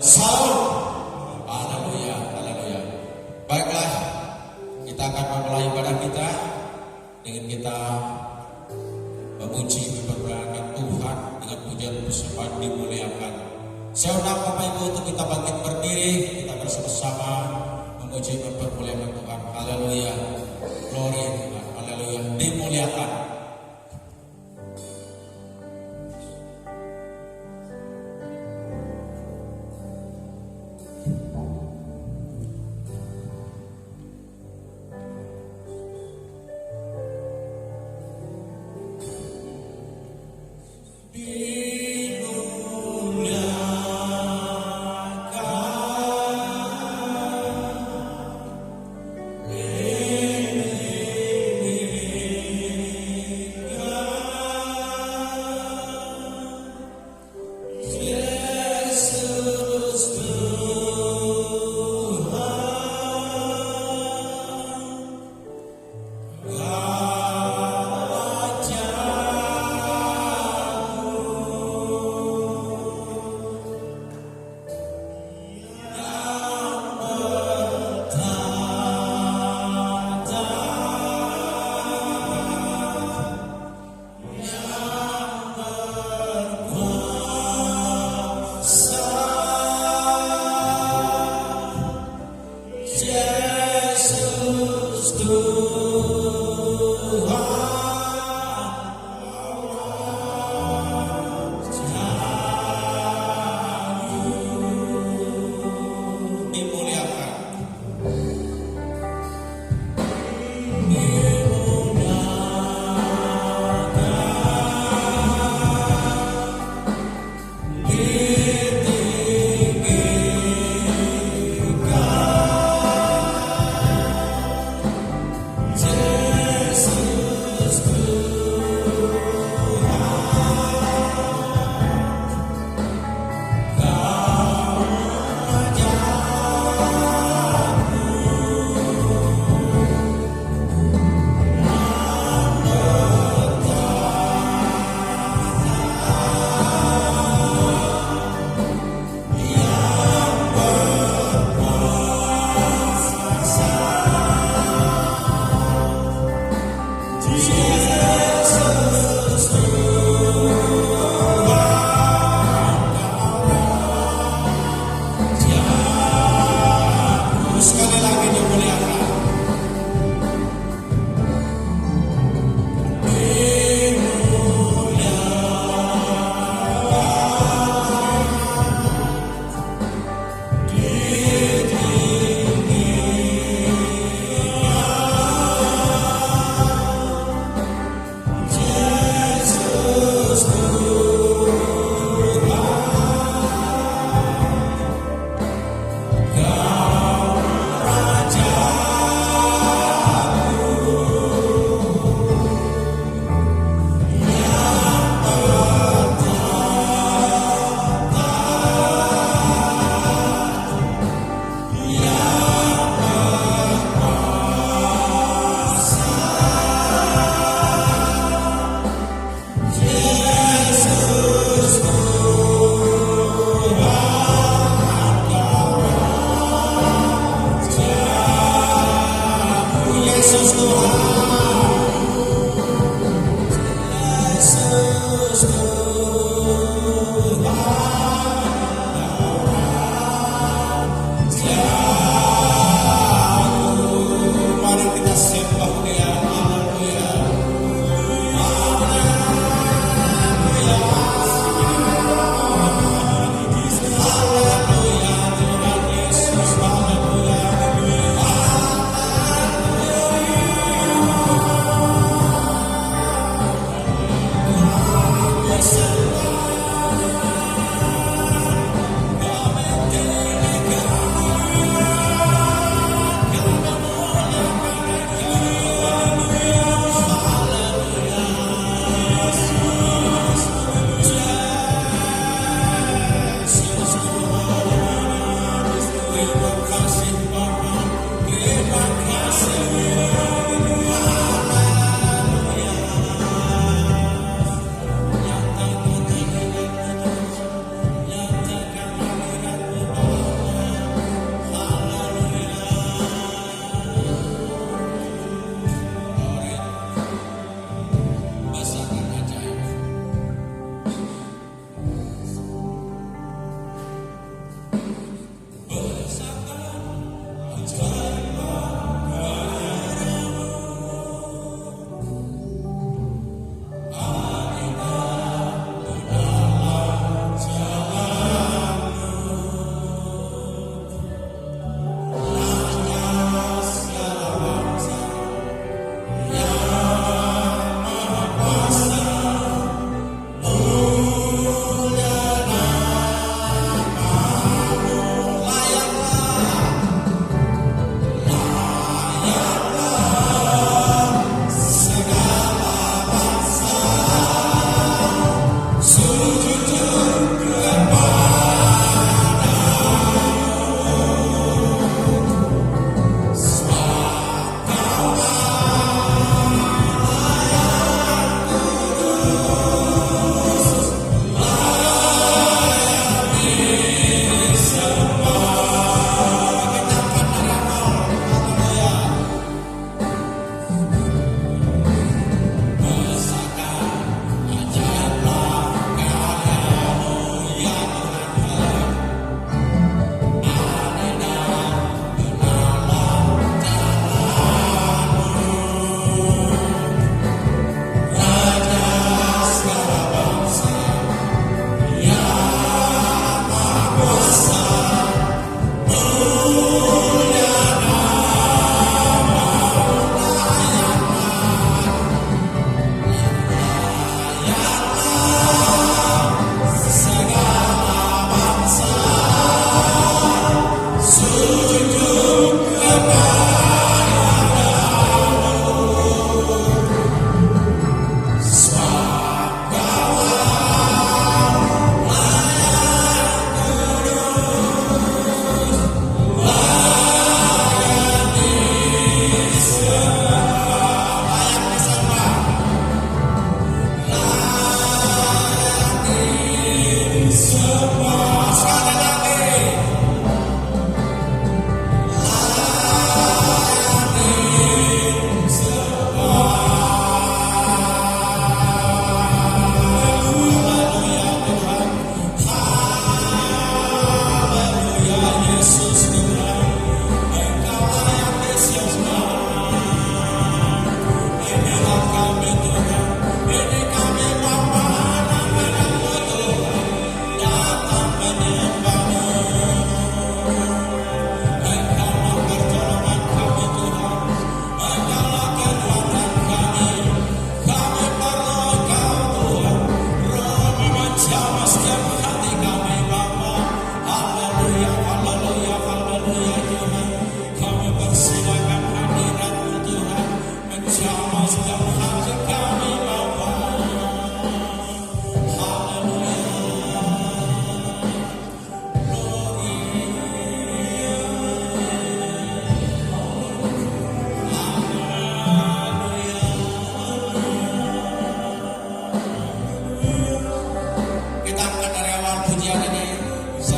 Saul. Haleluya, haleluya. Baiklah, kita akan memulai ibadah kita dengan kita memuji mempermuliakan Tuhan dengan pujian persembahan dimuliakan. Saya undang Bapak Ibu untuk kita bangkit berdiri, kita bersama-sama memuji mempermuliakan Tuhan. Haleluya. Glory Tuhan. Haleluya. Dimuliakan.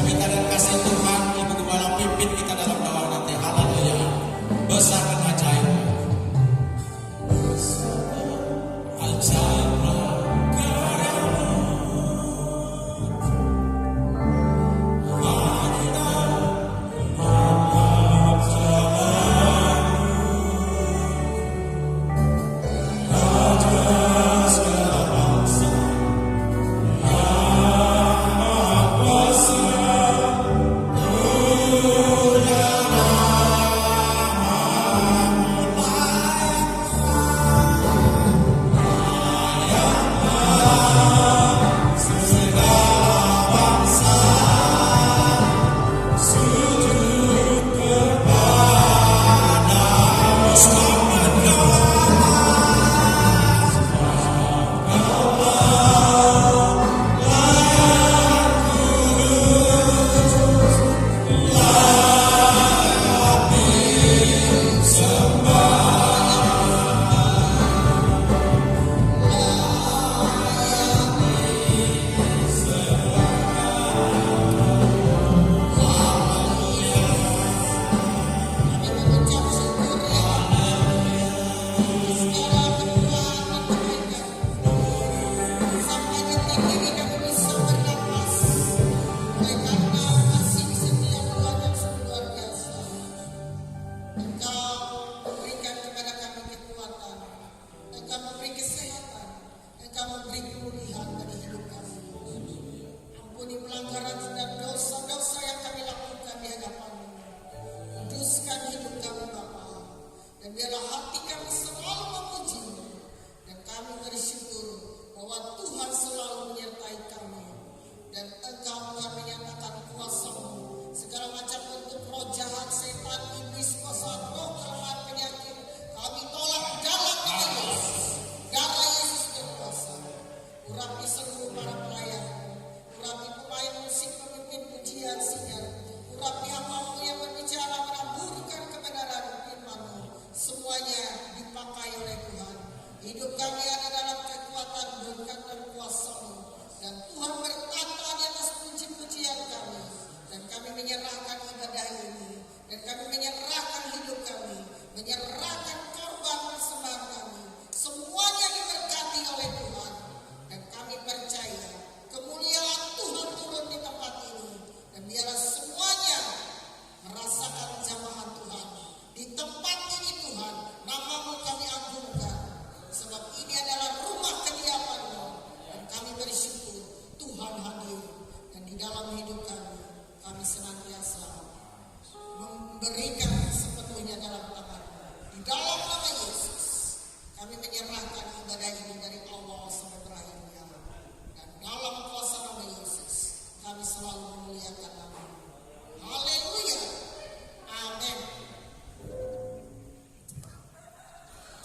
sukacita dan kasih Tuhan, Ibu Gembala pimpin kita dalam doa nanti. Haleluya. Besar dan ajaib. Ajaiblah karyamu. Marilah mengangkat jalanmu. Raja segala bangsa yang maha kuasa,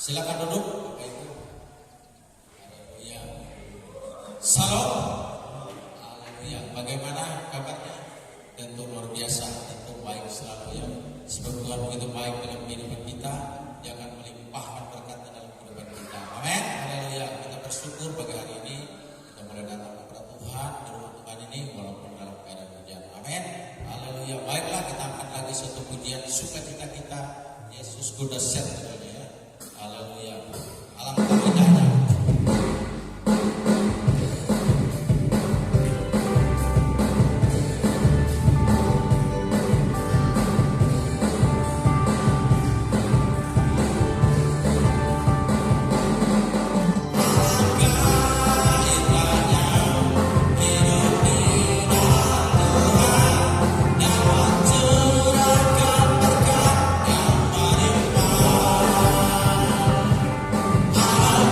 silakan duduk. Haleluya. Salam. Haleluya. Bagaimana kabarnya? Tentu luar biasa, tentu baik selalu ya. Sebab Tuhan begitu baik dalam kehidupan kita, Dia akan melimpahkan berkat dalam kehidupan kita. Amin. Haleluya. Kita bersyukur pagi hari ini kita boleh datang kepada Tuhan di rumah Tuhan ini walaupun dalam keadaan hujan. Amin. Haleluya. Baiklah, kita angkat lagi satu pujian sukacita kita. Yesus Kudaset judulnya ya. Haleluya. Alangkah indahnya. Hallelujah.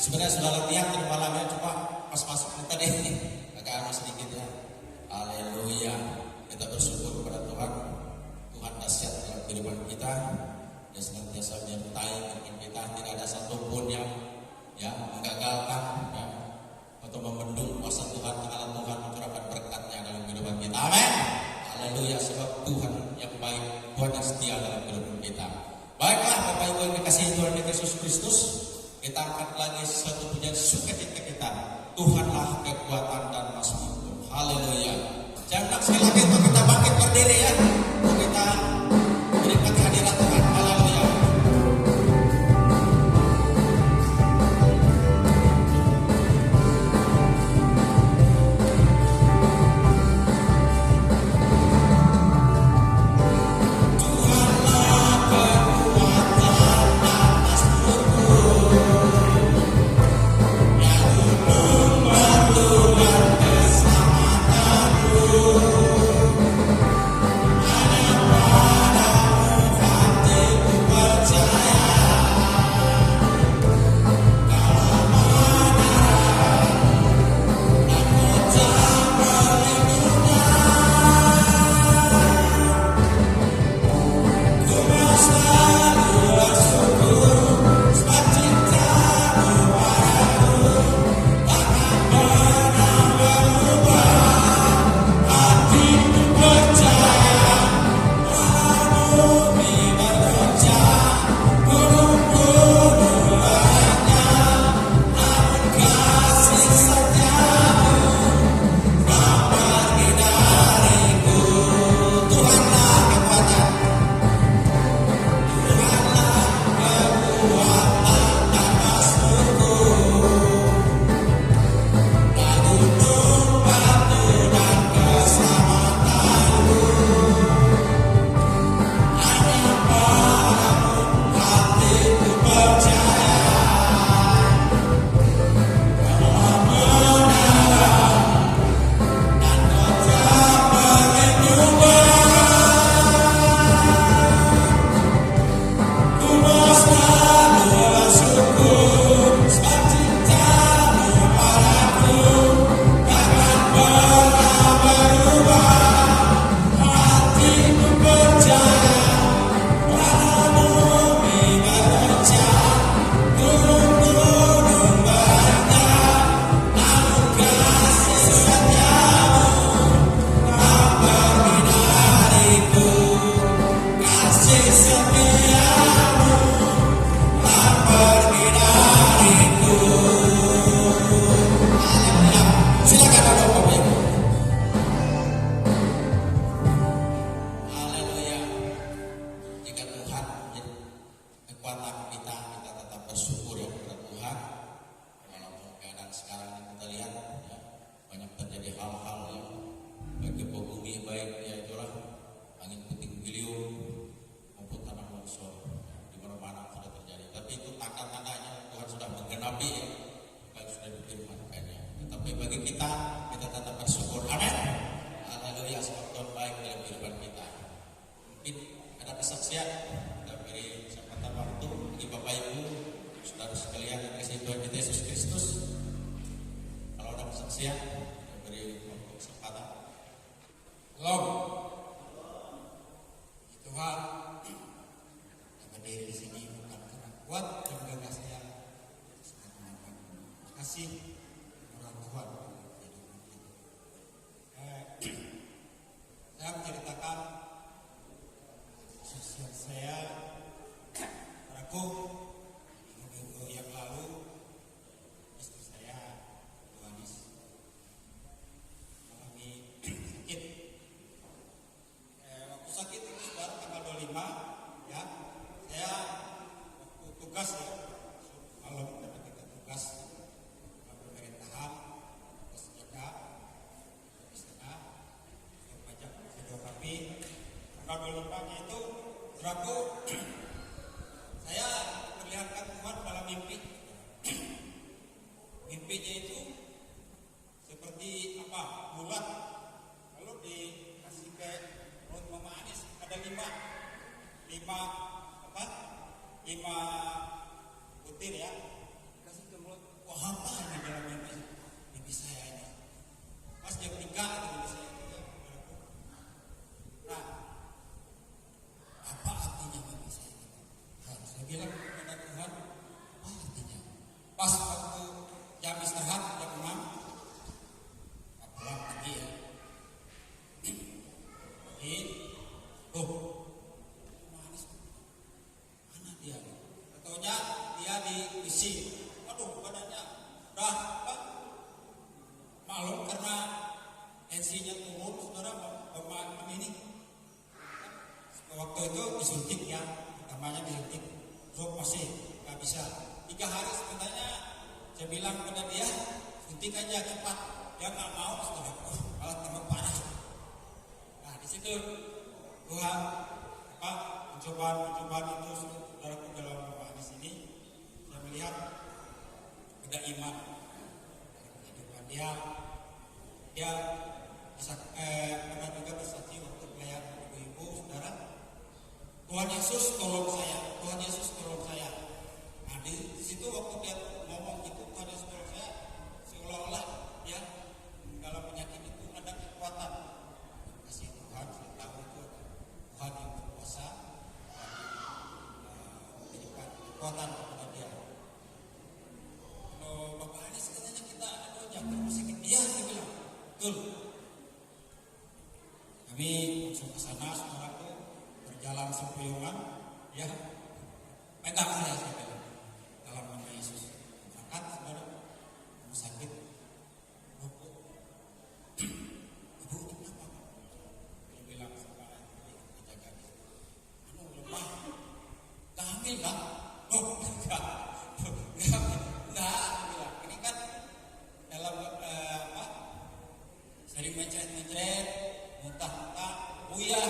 Sebenarnya sudah latihan tadi malamnya, cuma pas masuk tadi agak lama sedikit ya. Haleluya. Kita bersyukur kepada Tuhan. Tuhan dahsyat dalam kehidupan kita. Dia senantiasa menyertai kehidupan kita. Tidak ada satupun yang menggagalkan atau membendung kuasa Tuhan. Allah Tuhan mencurahkan berkatnya dalam kehidupan kita. Amin. Haleluya. Sebab Tuhan yang baik, Tuhan yang setia dalam kehidupan kita. Baiklah Bapak Ibu yang dikasihi Tuhan Yesus Kristus, kita angkat lagi satu pujian sukacita kita. Tuhanlah kekuatan dan mazmurku. Haleluya. Jangan sekali lagi untuk kita bangkit berdiri ya. Untuk kita menikmati hadirat Tuhan. Haleluya. lima butir ya, kasih ke mulut apa ini dalam mimpi saya ini? Pas jam 3 itu mimpi saya itu ya, saudaraku. Nah, apa artinya mimpi saya itu? Nah, saya bilang kepada Tuhan, apa artinya? Pas waktu jam istirahat jam 6, pulang pagi ya. Pagi, manis. Mana dia? Katanya dia diisi. Waduh, badannya udah apa? Malu karena tensinya turun, saudara. Bapak ini waktu itu disuntik ya, pertamanya disuntik. So masih nggak bisa. 3 hari sebenarnya saya bilang pada dia, suntik aja cepat. Dia nggak mau, saudara. Malah tambah parah. Nah di situ Tuhan apa pencobaan itu saudaraku dalam Bapak di sini saya melihat ada iman kehidupan dia bisa pernah juga bersaksi waktu pelayanan ibu-ibu saudara. Tuhan Yesus tolong saya. Nah di situ waktu dia ngomong gitu, Tuhan Yesus tolong saya, seolah-olah ya dalam penyakit itu ada kekuatan. Kasih Tuhan, saya tahu itu Tuhan yang berkuasa memberikan kekuatan kepada dia. Kalau Bapak Anies katanya kita jangan rumah sakit dia, saya bilang betul. Kami langsung ke sana, saudaraku, berjalan sempoyongan, ya pegang saya bilang dalam nama Yesus. Berangkat saudara rumah sakit. Ibu itu kenapa? Dia bilang sama penjaga dia, lemah, gak hamil kan? Enggak, ini kan dalam sering mencret, muntah-muntah, buyah.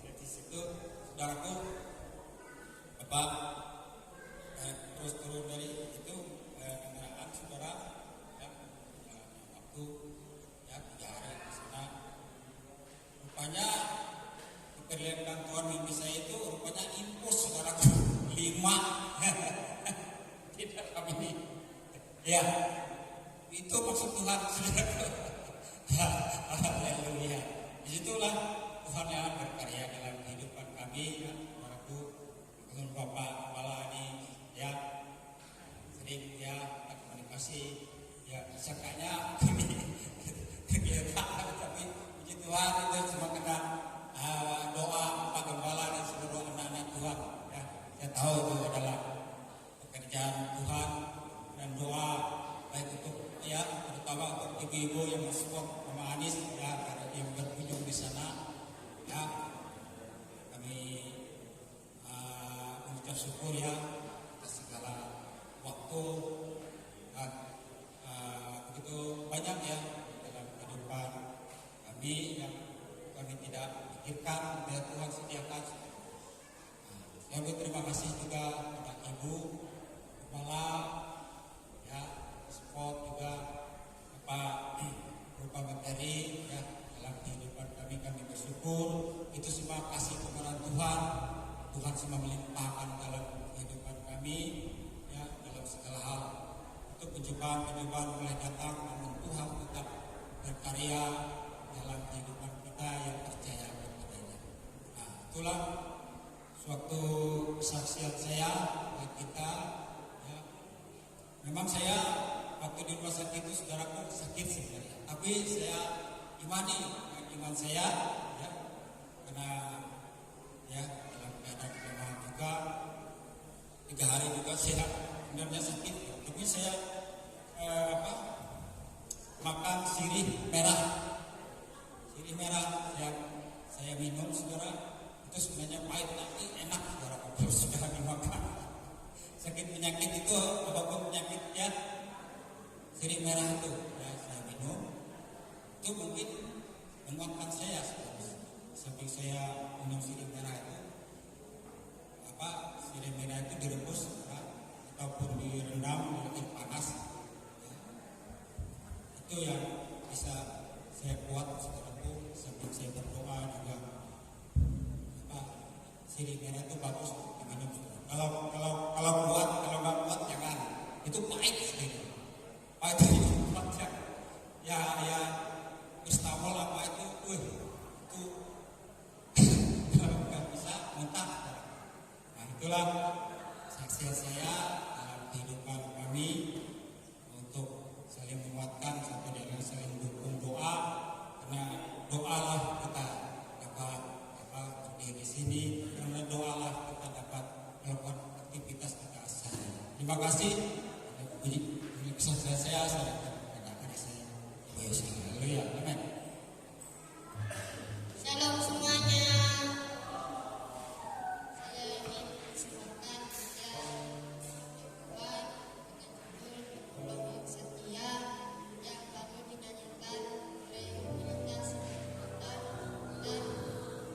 Jadi situ, saudaraku, Bapak terus turun dari itu kendaraan saudara, ya, waktu ya 3 hari di sana. Rupanya diperlihatkan Tuhan mimpi saya itu rupanya impus saudaraku 5 di dalam ini. Ya, itu maksud Tuhan saudaraku. Haleluya. Disitulah Tuhan yang berkarya dalam kehidupan kami, ya, saudaraku. Dengan Bapak Kepala ini, ya sering ya komunikasi, ya sakanya kami kegiatan, tapi puji Tuhan itu cuma kena doa Pak Gembala dan seluruh anak-anak Tuhan. Ya, saya tahu itu adalah pekerjaan Tuhan dan doa baik untuk ya terutama untuk ibu-ibu yang support Mama Anies ya yang berkunjung di sana. Ya kami mengucap syukur ya atas segala waktu dan begitu banyak ya dalam kehidupan kami yang kami tidak pikirkan biar Tuhan sediakan. Saya berterima kasih juga kepada Ibu Kepala ya support juga Bapak berupa materi ya dalam kehidupan kami bersyukur itu semua kasih kemurahan Tuhan. Tuhan semua melimpahkan dalam kehidupan kami ya dalam segala hal. Untuk pencobaan mulai datang, namun Tuhan tetap berkarya dalam kehidupan kita yang percaya kepadanya. Nah, itulah suatu kesaksian saya buat kita. Ya. Memang saya waktu di rumah sakit itu saudaraku sakit sebenarnya, tapi saya imani iman saya ya karena ya dalam keadaan lemah juga 3 hari juga saya sebenarnya sakit, tapi saya makan sirih merah yang saya minum saudara itu sebenarnya pahit tapi enak saudara kalau sudah dimakan. Sakit penyakit itu apapun penyakitnya sirih merah itu ya saya minum itu mungkin menguatkan saya samping saya minum sirih merah itu sirih merah itu direbus ya, ataupun direndam di air panas ya. Itu yang bisa saya buat saudaraku sambil saya berdoa juga sirih merah itu bagus diminum. Kalau kuat, kalau nggak kuat jangan itu pahit sekali. Pahit itu ya Kristabel apa itu, itu nggak bisa mentah. Nah itulah saksian saya dalam kehidupan kami untuk saling menguatkan satu dengan saling dukung doa, karena doalah kita dapat berdiri di sini, karena doalah kita dapat melakukan aktivitas kita sehari. Terima kasih. Puji kesaksian saya kepada adik saya, Ibu Yosi. Haleluya. Amin. Shalom semuanya. Saya ingin persilakan saja Tuhan dengan judul Pulau yang Setia yang baru dinyanyikan oleh Linda Simanjuntak dan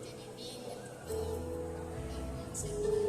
jadi ini berjudul Pulau yang Setia.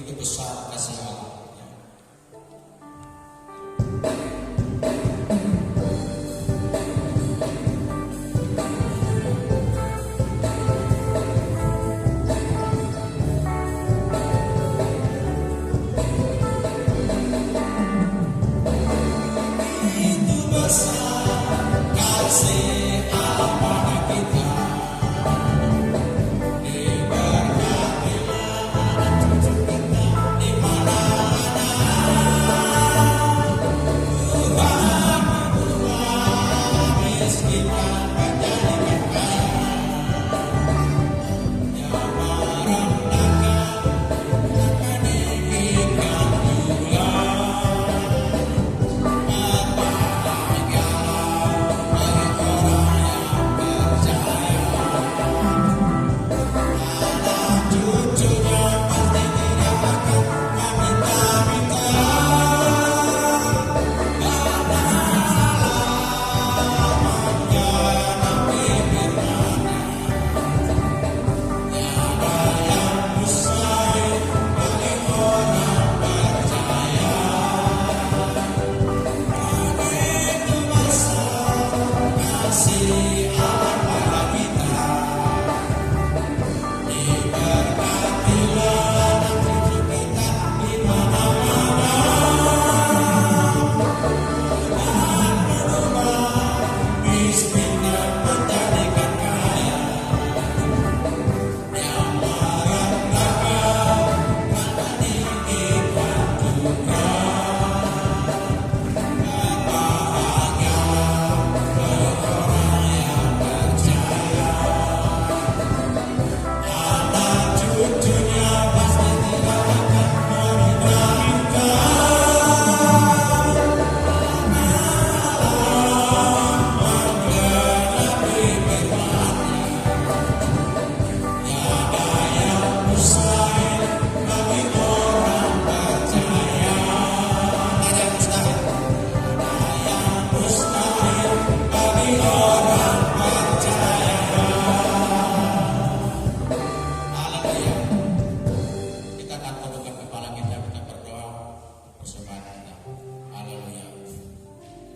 begitu besar kasih Allah. Itu besar kasih Allah pada kita.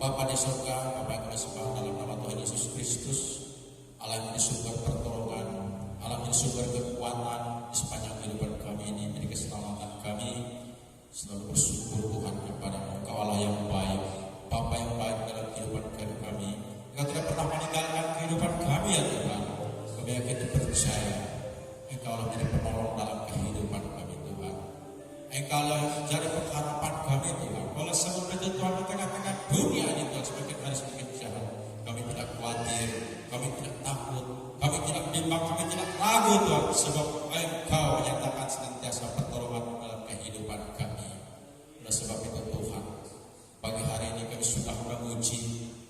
Bapa di surga, Bapa yang disembah dalam nama Tuhan Yesus Kristus, Allah yang menjadi sumber pertolongan, Allah yang menjadi sumber kekuatan di sepanjang kehidupan kami ini, dari keselamatan kami, selalu bersyukur Tuhan kepada Engkau Allah yang baik, Bapa yang baik dalam kehidupan kami. Engkau tidak pernah meninggalkan kehidupan kami ya Tuhan. Kami yakin dan percaya Engkau Allah menjadi penolong dalam kehidupan kami Tuhan. Engkau Allah jadi pengharapan kami Tuhan. Kalau sebenarnya Tuhan di tengah-tengah dunia ini Tuhan semakin hari semakin jahat, kami tidak khawatir, kami tidak takut, kami tidak bimbang, kami tidak ragu Tuhan, sebab Engkau menyatakan senantiasa pertolongan dalam kehidupan kami. Oleh sebab itu Tuhan, pagi hari ini kami sudah memuji,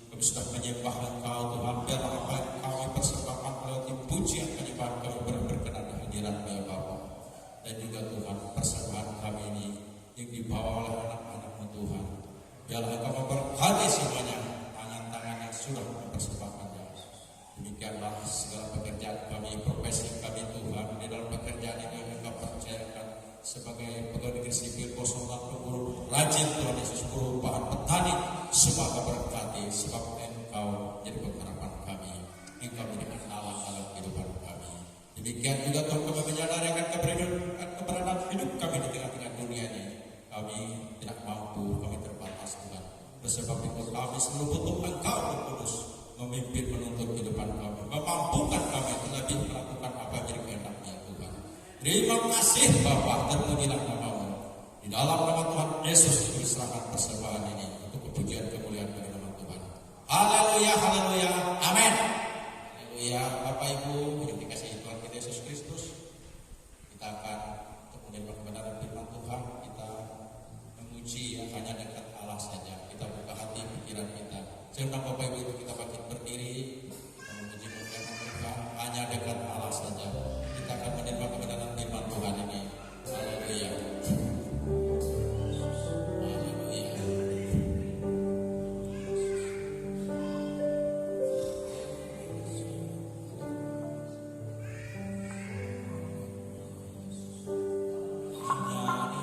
kami sudah menyembah Engkau Tuhan. Biar apa yang kami persembahkan melalui pujian penyembahan kami berkenan di hadirat-Mu ya Bapa. Dan juga Tuhan, persembahan kami ini yang dibawa oleh anak-anak-Mu Tuhan, biarlah Engkau memberkati semuanya tangan-tangan yang sudah mempersembahkannya. Demikianlah segala pekerjaan kami, profesi kami Tuhan, di dalam pekerjaan ini Engkau percayakan sebagai pegawai negeri sipil, konsultan, pemburu, rajin Tuhan Yesus, perubahan petani, semua Engkau berkati, sebab Engkau jadi pengharapan kami, Engkau menjadi andalan dalam kehidupan kami. Demikian juga Tuhan, kami menyadari akan keberadaan hidup kami di tengah-tengah dunia ini. Kami tidak mampu, kami terbatas Tuhan. Sebab itu kami selalu butuh Engkau Roh Kudus memimpin menuntun kehidupan kami, memampukan kami lebih melakukan apa yang jadi kehendak-Nya Tuhan. Terima kasih Bapa, terpujilah nama-Mu. Di dalam nama Tuhan Yesus kami serahkan persembahan ini untuk kepujian kemuliaan bagi nama Tuhan. Haleluya, haleluya, amin. Haleluya. Bapak Ibu yang dikasihi Tuhan kita Yesus Kristus, kita akan untuk menerima kebenaran firman Tuhan, kita memuji yang hanya dekat Allah saja. Kita buka hati pikiran kita. Sehingga Bapak Ibu itu kita bangkit berdiri, kita memuji firman Tuhan, hanya dekat Allah saja. Kita akan menerima kebenaran firman Tuhan ini. Haleluya. Haleluya.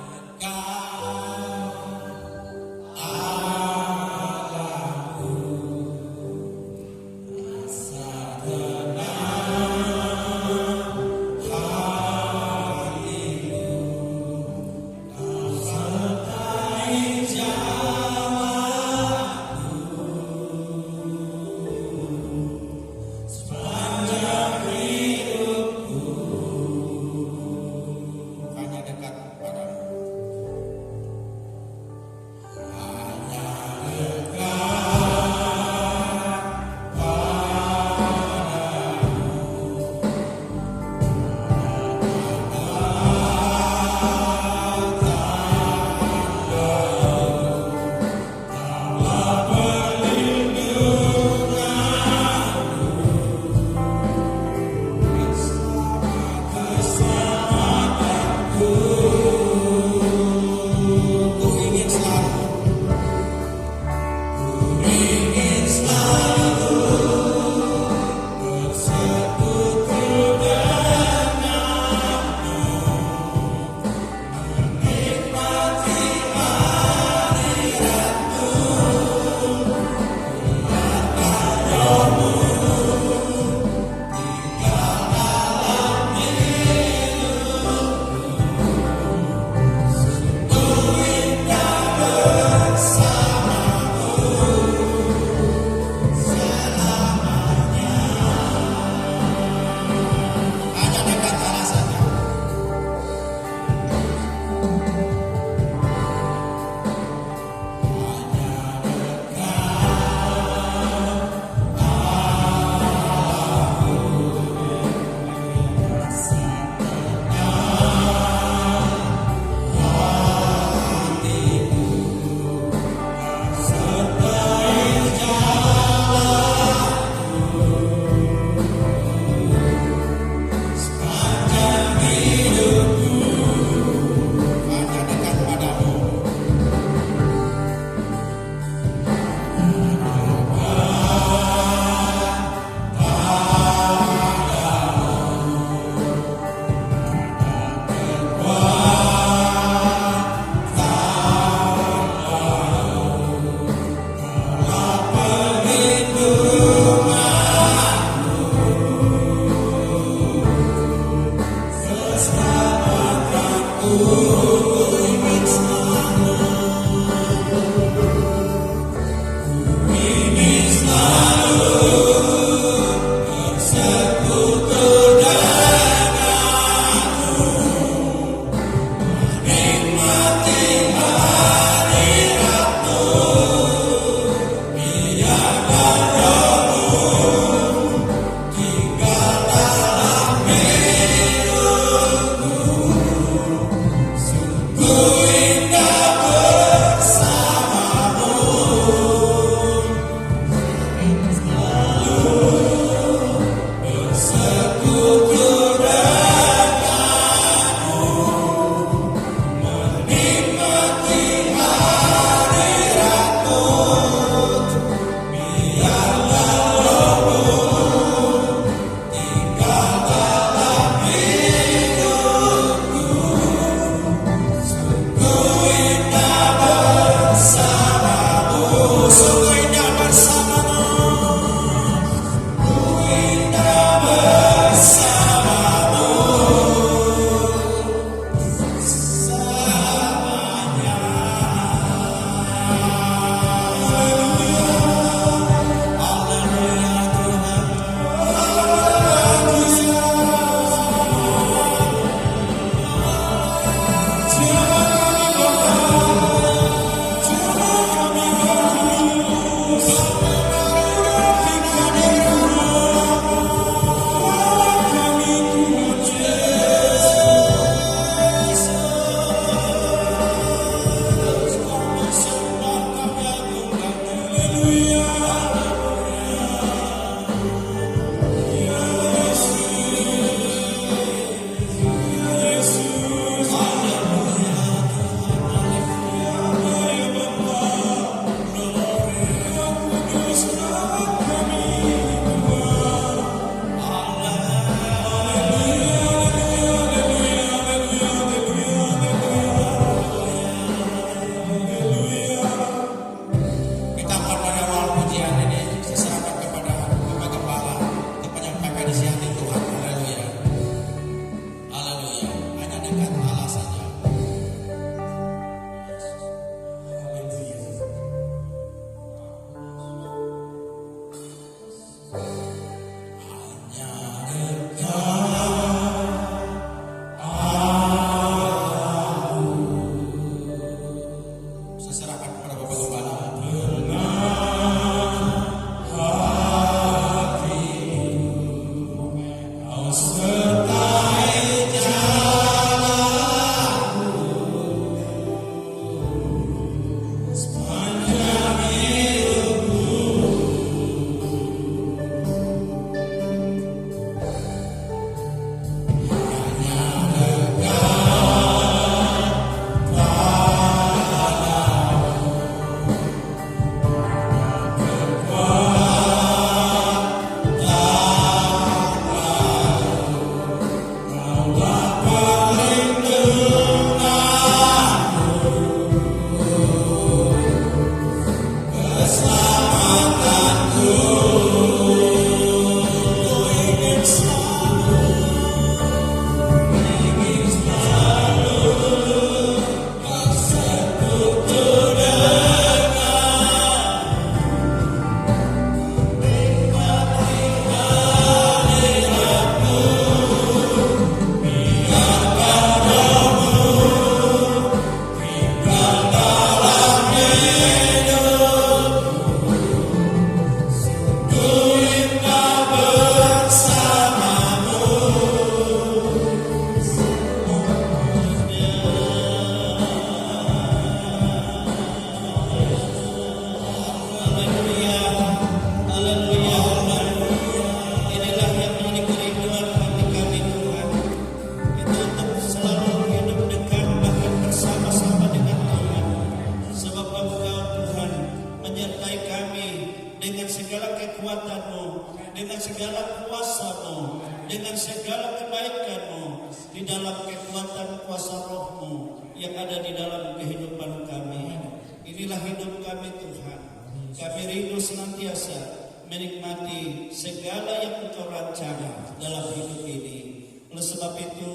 Oleh sebab itu,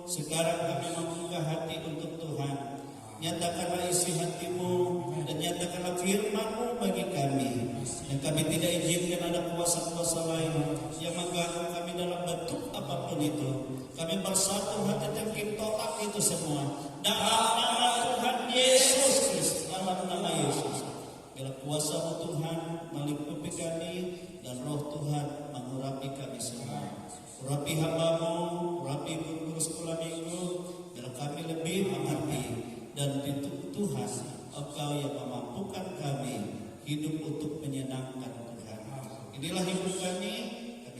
sekarang kami membuka hati Nyatakanlah isi hatimu dan nyatakanlah firman-Mu bagi kami. Dan kami tidak izinkan ada kuasa-kuasa lain yang mengganggu kami dalam bentuk apapun itu. Kami bersatu hati dan kita tolak itu semua. Dalam nama Tuhan Yesus Kristus. Dalam nama Yesus. Biar kuasa-Mu Tuhan meliputi kami dan roh Tuhan mengurapi kami semua. Urapi hamba-Mu, urapi guru-guru sekolah minggu, biar kami lebih mengerti. Dan di Tuhan, Engkau yang memampukan kami hidup untuk menyenangkan Tuhan. Inilah hidup kami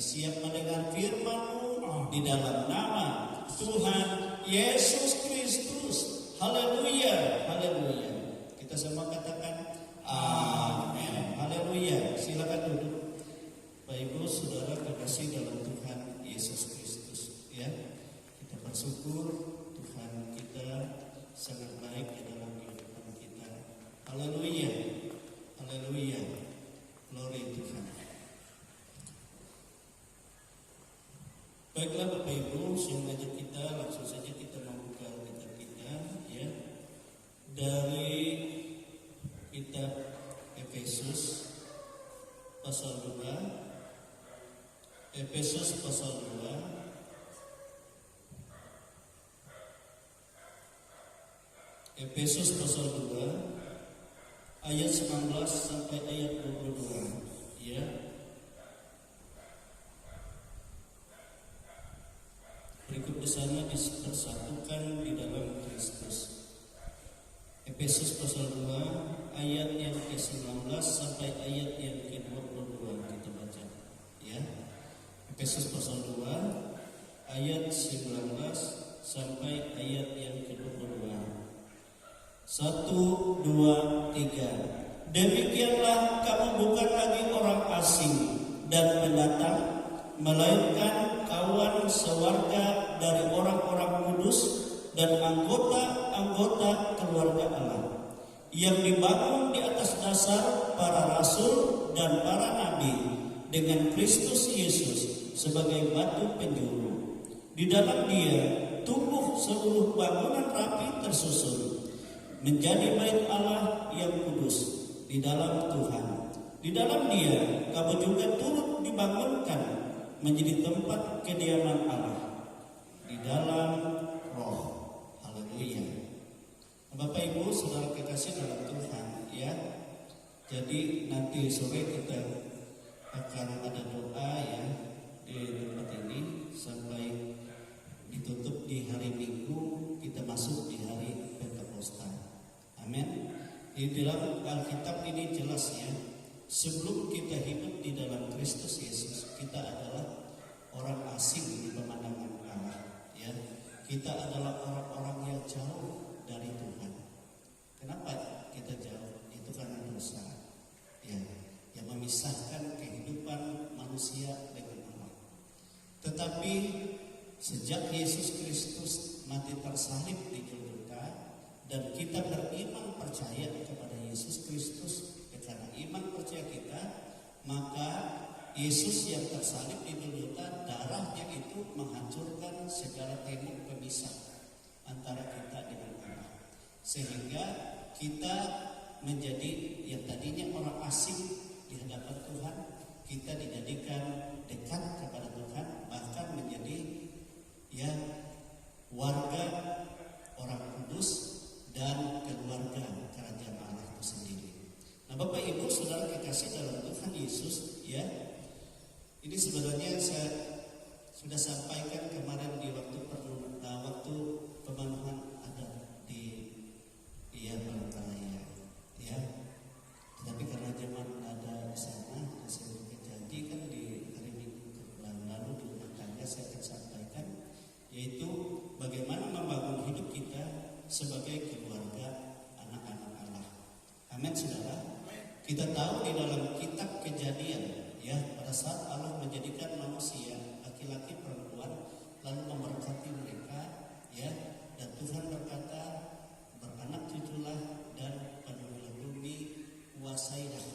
siap mendengar firman-Mu di dalam nama Tuhan Yesus Kristus. Haleluya, haleluya. Kita semua katakan amin. Haleluya. Silakan duduk. Bapak Ibu Saudara kekasih dalam Tuhan Yesus Kristus, ya. Kita bersyukur Tuhan kita sangat baik di dalam kehidupan kita. Haleluya. Haleluya. Glory Tuhan. Baiklah Bapak Ibu, sengaja kita langsung saja kita membuka kitab kita, ya, dari kitab Efesus pasal 2. Efesus pasal 2 Efesus pasal 2 ayat 19 sampai ayat 22, ya. Berikut di sana dipersatukan di dalam Kristus. Efesus pasal 2 ayat yang ke-19 sampai ayat yang ke-22 kita baca, ya. Efesus pasal 2 ayat 19 sampai ayat yang ke-22. 1, 2, 3. Demikianlah kamu bukan lagi orang asing dan pendatang, melainkan kawan sewarga dari orang-orang kudus dan anggota-anggota keluarga Allah yang dibangun di atas dasar para rasul dan para nabi dengan Kristus Yesus sebagai batu penjuru. Di dalam Dia tumbuh seluruh bangunan rapi tersusun menjadi bait Allah yang kudus di dalam Tuhan. Di dalam Dia kamu juga turut dibangunkan menjadi tempat kediaman Allah di dalam Roh. Haleluya. Bapak Ibu Saudara kekasih dalam Tuhan, ya. Jadi nanti sore kita akan ada doa, ya, di tempat ini sampai ditutup di hari Minggu, kita masuk di hari Pentakosta. Amin. Di dalam Alkitab ini jelas, ya. Sebelum kita hidup di dalam Kristus Yesus, kita adalah orang asing di pemandangan Allah, ya. Kita adalah orang-orang yang jauh dari Tuhan. Kenapa kita jauh? Itu karena dosa, ya, yang memisahkan kehidupan manusia dengan Allah. Tetapi sejak Yesus Kristus mati tersalib di Golgota dan kita beriman percaya kepada Yesus Kristus, karena iman percaya kita, maka Yesus yang tersalib di Golgota, darahnya itu menghancurkan segala tembok pemisah antara kita dengan Allah, sehingga kita menjadi yang tadinya orang asing di hadapan Tuhan, kita dijadikan dekat kepada Tuhan, bahkan menjadi, ya, warga orang kudus dan keluarga kerajaan Allah itu sendiri. Nah, Bapak Ibu Saudara kekasih dalam Tuhan Yesus, ya, ini sebenarnya saya sudah sampaikan kemarin di waktu pemanuhan adat di Palangkaraya, ya. Tetapi karena zaman ada di sana, saya berjanji kan di hari Minggu lalu di rumah tangga saya akan sampaikan, yaitu bagaimana membangun hidup kita sebagai keluarga anak-anak Allah. Amin, saudara. Kita tahu di dalam kitab Kejadian, ya, pada saat Allah menjadikan manusia laki-laki perempuan lalu memberkati mereka, ya, dan Tuhan berkata, beranak cuculah dan penuhilah bumi, kuasailah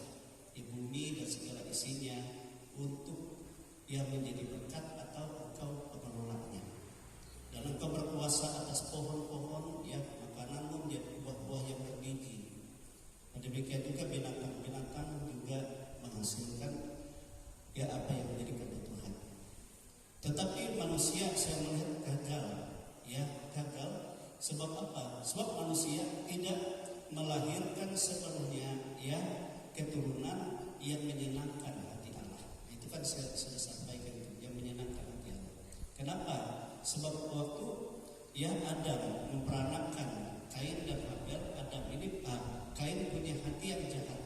di bumi dan segala isinya untuk yang menjadi berkat atau engkau pengelolanya. Dan engkau berkuasa atas pohon-pohon, ya, makananmu menjadi buah manusia saya melihat gagal, ya gagal. Sebab apa? Sebab manusia tidak melahirkan sepenuhnya ya keturunan yang menyenangkan hati Allah. Itu kan saya sudah sampaikan itu, yang menyenangkan hati Allah. Kenapa? Sebab waktu ya Adam memperanakkan Kain dan Habel, Adam ini Kain punya hati yang jahat,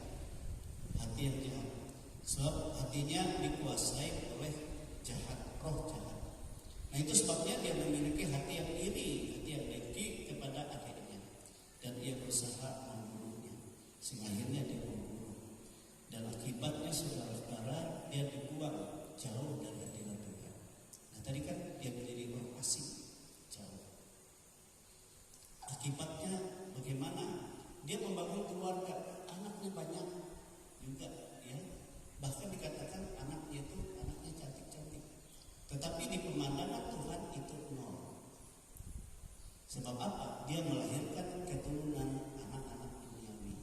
hati yang jahat. Sebab hatinya dikuasai oleh jahat, roh jahat. Nah itu sebabnya dia memiliki hati yang iri, hati yang dengki kepada adiknya, dan ia berusaha membunuhnya. Sehingga akhirnya dia membunuh. Dan akibatnya saudara-saudara, dia dibuang jauh dari hadirat Tuhan. Nah tadi kan dia menjadi orang asing jauh. Akibatnya bagaimana? Dia membangun keluarga, anaknya banyak juga, ya. Bahkan dikatakan anaknya itu anaknya cantik-cantik. Tetapi di pemandangan Tuhan itu nol. Sebab apa? Dia melahirkan keturunan anak-anak duniawi.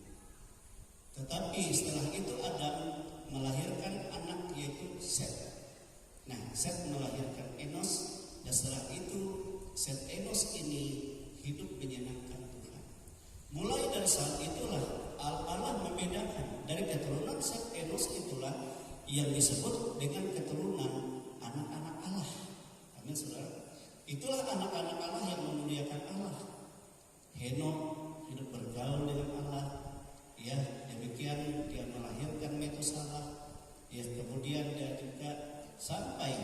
Tetapi setelah itu Adam melahirkan anak yaitu Set. Nah, Set melahirkan Enos, dan setelah itu Set Enos ini hidup menyenangkan Tuhan. Mulai dari saat itulah Allah membedakan dari keturunan Set Enos itulah yang disebut dengan keturunan anak-anak Allah. Amin saudara. Itulah anak-anak Allah yang memuliakan Allah. Henok hidup bergaul dengan Allah. Ya, demikian dia melahirkan Metusalah. Ya, kemudian dia juga sampai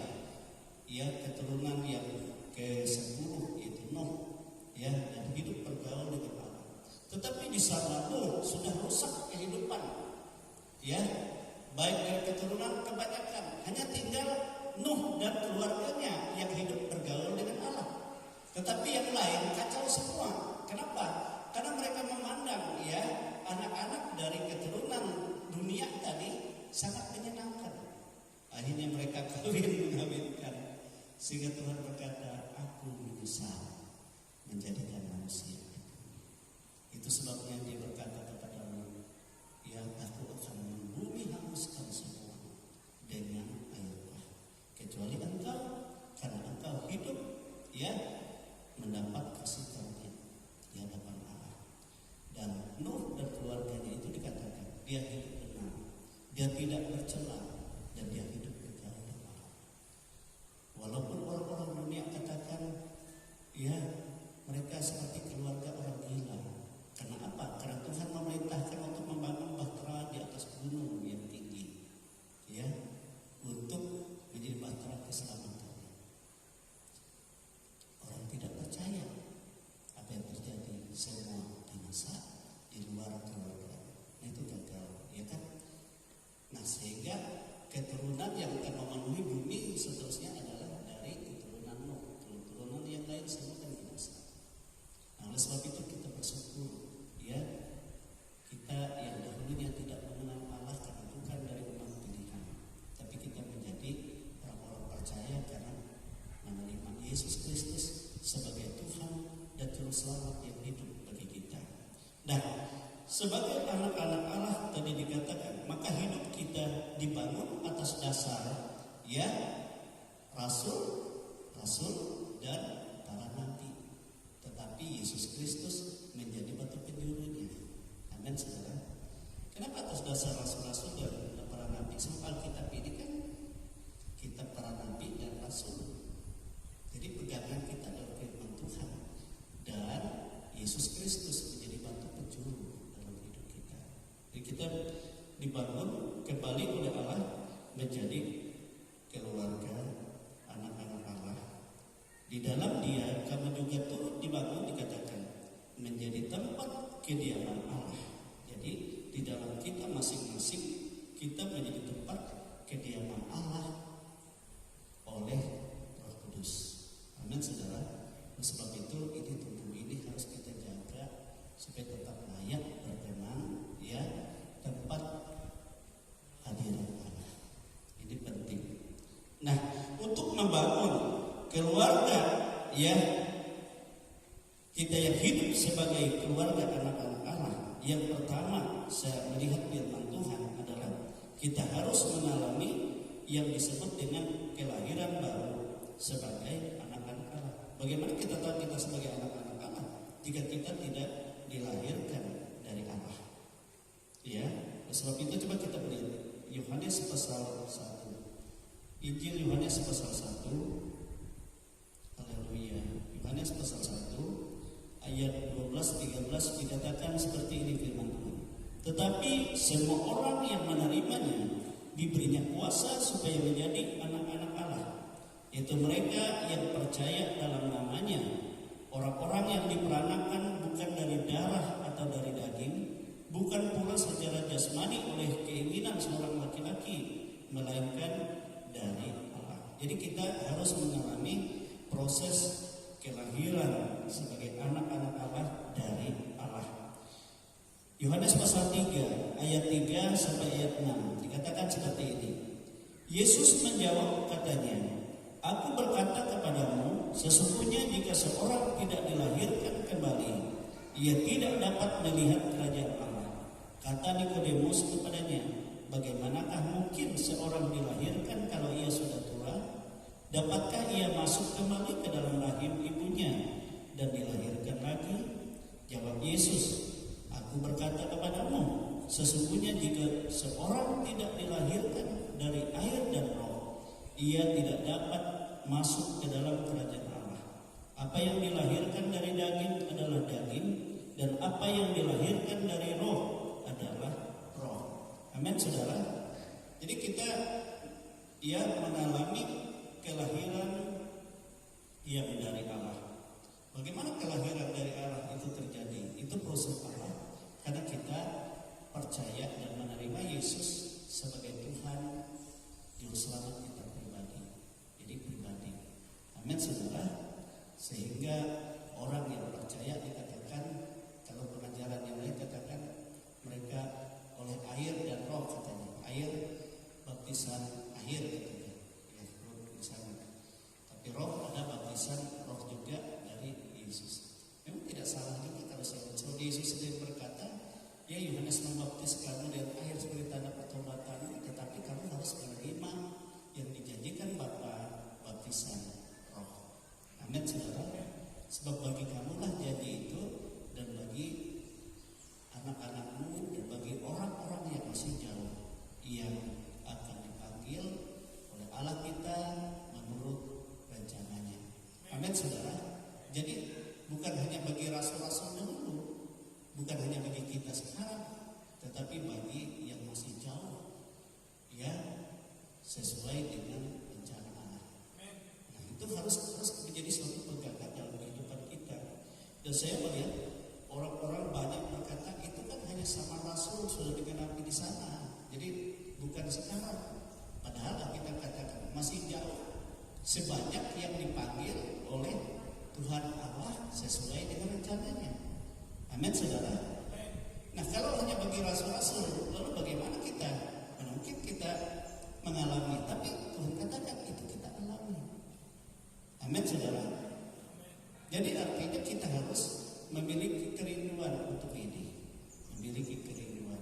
ya keturunan yang ke-10 yaitu Nuh. Ya, dan hidup bergaul dengan Allah. Tetapi di sana Nuh sudah rusak kehidupan. Ya, baik dari keturunan kebanyakan, hanya tinggal Nuh dan keluarganya yang hidup bergaul dengan Allah. Tetapi yang lain kacau semua. Kenapa? Karena mereka memandang ya anak-anak dari keturunan dunia tadi sangat menyenangkan. Akhirnya mereka mengawinkan. Sehingga Tuhan berkata, aku menyesal menjadikan manusia. Itu sebabnya dia berkata kepada Nuh, ya aku akan membumi hanguskan semua dengan air bah. Kecuali engkau, karena engkau hidup ya mendapat kasih karunia di hadapan Allah. Dan Nuh dan keluarganya itu dikatakan dia hidup benar, dia tidak bercela, dan dia hidup bergaul dengan Allah. Walaupun orang-orang dunia katakan ya mereka seperti keluarga orang gila. Karena apa? Karena Tuhan memerintahkan untuk membangun bahtera di atas gunung yang tinggi, ya, untuk menjadi bahtera keselamatan. Orang tidak percaya apa yang terjadi, semua binasa di luar keluarga. Nah, itu gagal, ya kan? Nah, sehingga keturunan yang akan memenuhi bumi seterusnya adalah dari keturunan Nuh. Keturunan yang lain semua kan binasa. Nah, oleh sebab itu kita bersyukur, ya, kita yang dahulunya tidak mengenal Allah karena bukan dari umat pilihan, tapi kita menjadi orang-orang percaya karena menerima Yesus Kristus sebagai Tuhan dan Juru Selamat yang hidup bagi kita. Nah, sebagai anak-anak Allah tadi dikatakan, maka hidup kita dibangun atas dasar ya rasul dan para nabi. Tetapi Yesus Kristus menjadi batu penjurunya. Amin saudara. Kenapa atas dasar rasul-rasul dan para nabi? Sebab Alkitab ini kan kitab para nabi dan rasul. Jadi pegangan kita adalah firman Tuhan, dan Yesus Kristus menjadi batu penjuru dalam hidup kita. Jadi kita dibangun kembali oleh Allah menjadi keluarga anak-anak Allah. Di dalam Dia kamu juga turut dibangun, dikatakan menjadi tempat kediaman Allah. Jadi di dalam kita masing-masing kita menjadi tempat kediaman Allah oleh Roh Kudus. Amin saudara. Oleh sebab itu ini tubuh ini harus kita jaga supaya tetap layak berkenan ya tempat hadirat Allah. Ini penting. Nah, untuk membangun keluarga ya kita yang hidup sebagai keluarga anak-anak Allah, yang pertama saya melihat firman Tuhan adalah kita harus mengalami yang disebut dengan kelahiran baru sebagai anak-anak Allah. Bagaimana kita tahu kita sebagai anak-anak Allah jika kita tidak dilahirkan dari Allah? Ya, sebab itu coba kita lihat Yohanes pasal 1. Injil Yohanes pasal 1. Haleluya. Yohanes pasal 1 ayat 12-13 dikatakan seperti ini firman Tuhan. Tetapi semua orang yang menerimanya diberinya kuasa supaya menjadi anak-anak Allah, yaitu mereka yang percaya dalam namanya, orang-orang yang diperanakan bukan dari darah atau dari daging, bukan pula secara jasmani oleh keinginan seorang laki-laki, melainkan dari Allah. Jadi kita harus mengalami proses kelahiran sebagai anak-anak Allah dari Allah. Yohanes pasal 3 ayat 3 sampai ayat 6 dikatakan seperti ini. Yesus menjawab katanya, Aku berkata kepadamu, sesungguhnya jika seorang tidak dilahirkan kembali, ia tidak dapat melihat kerajaan Allah. Kata Nikodemus kepadanya, bagaimanakah mungkin seorang dilahirkan kalau ia sudah tua? Dapatkah ia masuk kembali ke dalam rahim ibunya dan dilahirkan lagi? Jawab Yesus, Aku berkata kepadamu, sesungguhnya jika seorang tidak dilahirkan dari air dan roh, ia tidak dapat masuk ke dalam kerajaan Allah. Apa yang dilahirkan dari daging adalah daging, dan apa yang dilahirkan dari roh adalah roh. Amin, saudara. Jadi kita mengalami kelahiran yang dari Allah. Bagaimana kelahiran dari Allah itu terjadi? Itu proses Allah. Karena kita percaya dan menerima Yesus sebagai Tuhan Juru Selamat kita pribadi. Jadi pribadi. Amin, saudara. Sehingga orang yang percaya dikatakan, kalau pengajaran yang lain katakan mereka oleh air dan roh katanya. Air baptisan air katanya. Ya, baptisan. Tapi roh ada baptisan roh juga dari Yesus. Memang tidak salah juga kalau Yesus sendiri berkata, ya Yohanes membaptis kamu dengan air sebagai tanda pertobatan, tetapi kamu harus menerima yang dijanjikan Bapa, baptisan roh. Amin, saudara. Sebab bagi kamulah jadi itu, dan bagi anak-anakmu, dan bagi orang-orang yang masih jauh, yang akan dipanggil oleh Allah kita menurut rencananya. Amin, saudara. Jadi bukan hanya bagi rasul-rasul dulu, bukan hanya bagi kita sekarang, tetapi bagi yang masih jauh, ya, sesuai dengan rencana Allah. Nah, itu harus menjadi suatu pegangan dalam kehidupan kita. Dan saya melihat orang-orang banyak berkata itu kan hanya sama rasul sudah digenapi di sana, jadi bukan sekarang. Padahal kita katakan masih jauh, sebanyak yang dipanggil oleh Tuhan Allah sesuai dengan rencananya. Amin, saudara. Nah, kalau hanya bagi rasul-rasul, lalu bagaimana kita? Mungkin kita mengalami, tapi Tuhan katakan itu kita alami. Amin, saudara. Jadi artinya kita harus memiliki kerinduan untuk ini, memiliki kerinduan.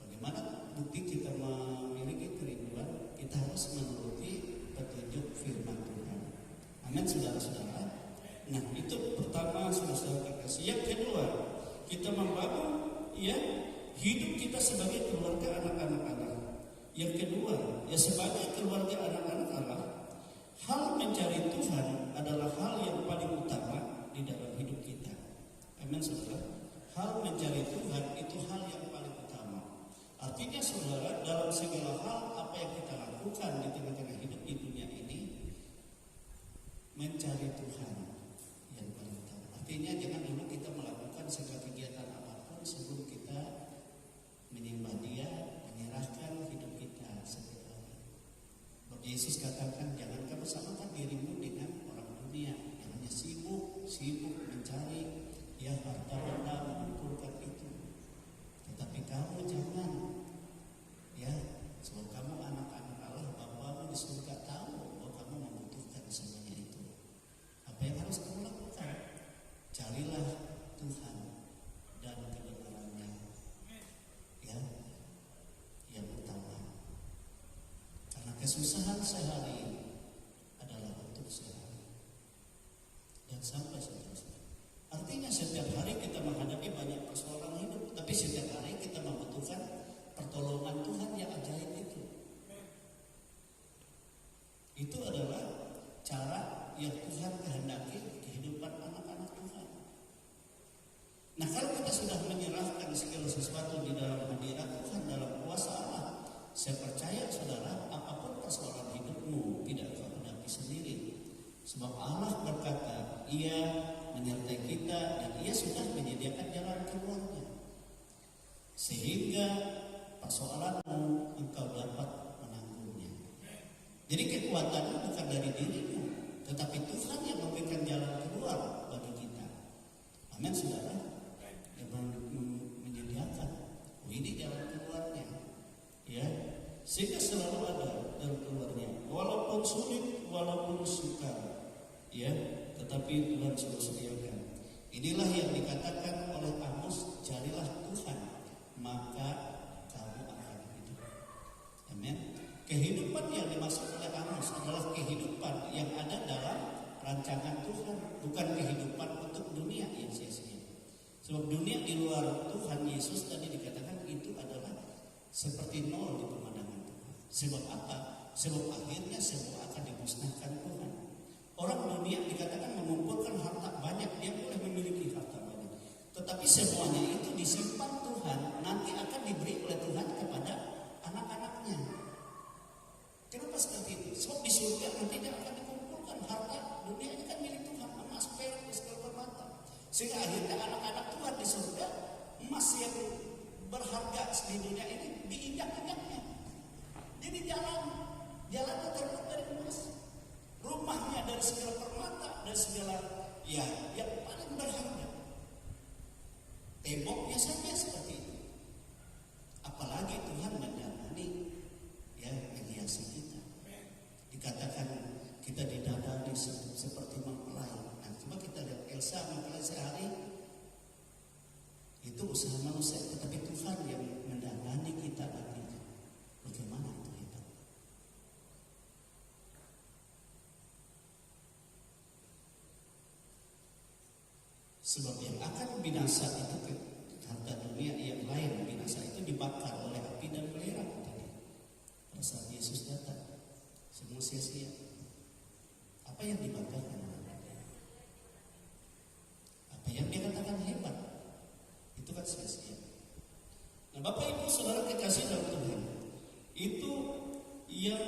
Bagaimana bukti kita memiliki kerinduan? Kita harus menuruti petunjuk firman Tuhan. Amin, saudara-saudara. Nah, itu pertama, saudara-saudara kekasih. Yang kedua, kita membangun hidup kita sebagai keluarga anak-anak Allah. Yang kedua, sebagai keluarga anak-anak Allah, hal mencari Tuhan adalah hal yang paling utama di dalam hidup kita. Amin, saudara. Hal mencari Tuhan itu hal yang paling utama. Artinya, saudara, dalam segala hal apa yang kita lakukan di tengah-tengah hidup di dunia ini, mencari Tuhan yang paling utama. Artinya jangan dulu kita melakukan segala kegiatan apapun sebelum kita menyembah Dia, menyerahkan hidup kita seperti ini. Yesus katakan, jangan kamu samakan dirimu dengan orang dunia yang hanya sibuk mencari harta benda, mengumpulkan itu. Tetapi kamu jangan, sebab kamu anak-anak Allah, Bapamu di surga tahu bahwa kamu membutuhkan semuanya itu. Apa yang harus kamu lakukan? Carilah Tuhan dan kebenarannya, yang utama. Karena kesusahan sehari Ia sudah menyediakan jalan keluarnya. Sehingga persoalanmu engkau dapat menanggungnya. Jadi kekuatanmu bukan dari dirimu, tetapi Tuhan yang memberikan jalan keluar bagi kita. Amin, saudara. Yang menyediakan. Ini jalan keluarnya. Ya, sehingga selalu ada jalan keluarnya. Walaupun sulit, walaupun sukar, ya, tetapi Tuhan selalu sediakan. Inilah yang dikatakan oleh Amos, carilah Tuhan, maka kamu akan hidup. Amin. Kehidupan yang dimaksud oleh Amos adalah kehidupan yang ada dalam rancangan Tuhan, bukan kehidupan untuk dunia yang sia-sia. Sebab dunia di luar Tuhan Yesus tadi dikatakan itu adalah seperti nol di pemandangan Tuhan. Sebab apa? Sebab akhirnya semua akan dimusnahkan Tuhan. Orang dunia dikatakan mengumpulkan harta banyak, dia boleh memiliki harta banyak. Tetapi semuanya itu disimpan Tuhan, nanti akan diberi oleh Tuhan kepada anak-anaknya. Kenapa seperti itu? Sebab di surga nanti dia akan dikumpulkan harta dunia ini kan milik Tuhan, emas, perak, segala permata. Sehingga akhirnya anak-anak Tuhan di surga, emas yang berharga di dunia ini diinjak-injaknya. Jadi jalannya terbuat dari emas. Rumahnya dari segala permata, dari segala ya yang paling berharga. Temboknya saja seperti itu. Apalagi Tuhan menjalani ya menghiasi kita. Dikatakan kita didadari seperti mempelai. Nah, coba kita lihat Elsa mempelai sehari itu usaha manusia, tetapi Tuhan yang mendalani kita nantinya. Bagaimana itu hebat? Sebab yang akan binasa itu harta dunia yang lain binasa itu dibakar oleh api dan belerang tadi. Pada saat Yesus datang, semua sia-sia. Apa yang dibakar? Apa yang dia katakan hebat? Itu kan sia-sia. Nah, Bapak Ibu Saudara kekasih dalam Tuhan, itu yang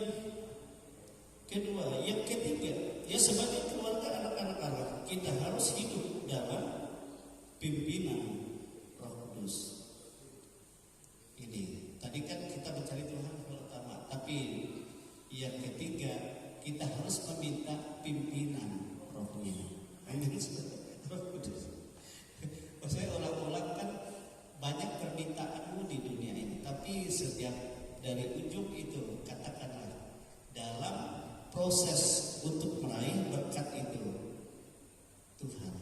kedua. Yang ketiga, ya sebagai keluarga anak-anak Allah, kita harus hidup dalam pimpinan Roh Kudus. Ini tadi kan kita mencari Tuhan pertama, tapi yang ketiga kita harus meminta pimpinan Roh-Nya. Roh Kudus. Saya ulang-ulang kan banyak permintaanmu di dunia ini, tapi setiap dari ujung itu katakanlah dalam proses untuk meraih berkat itu, Tuhan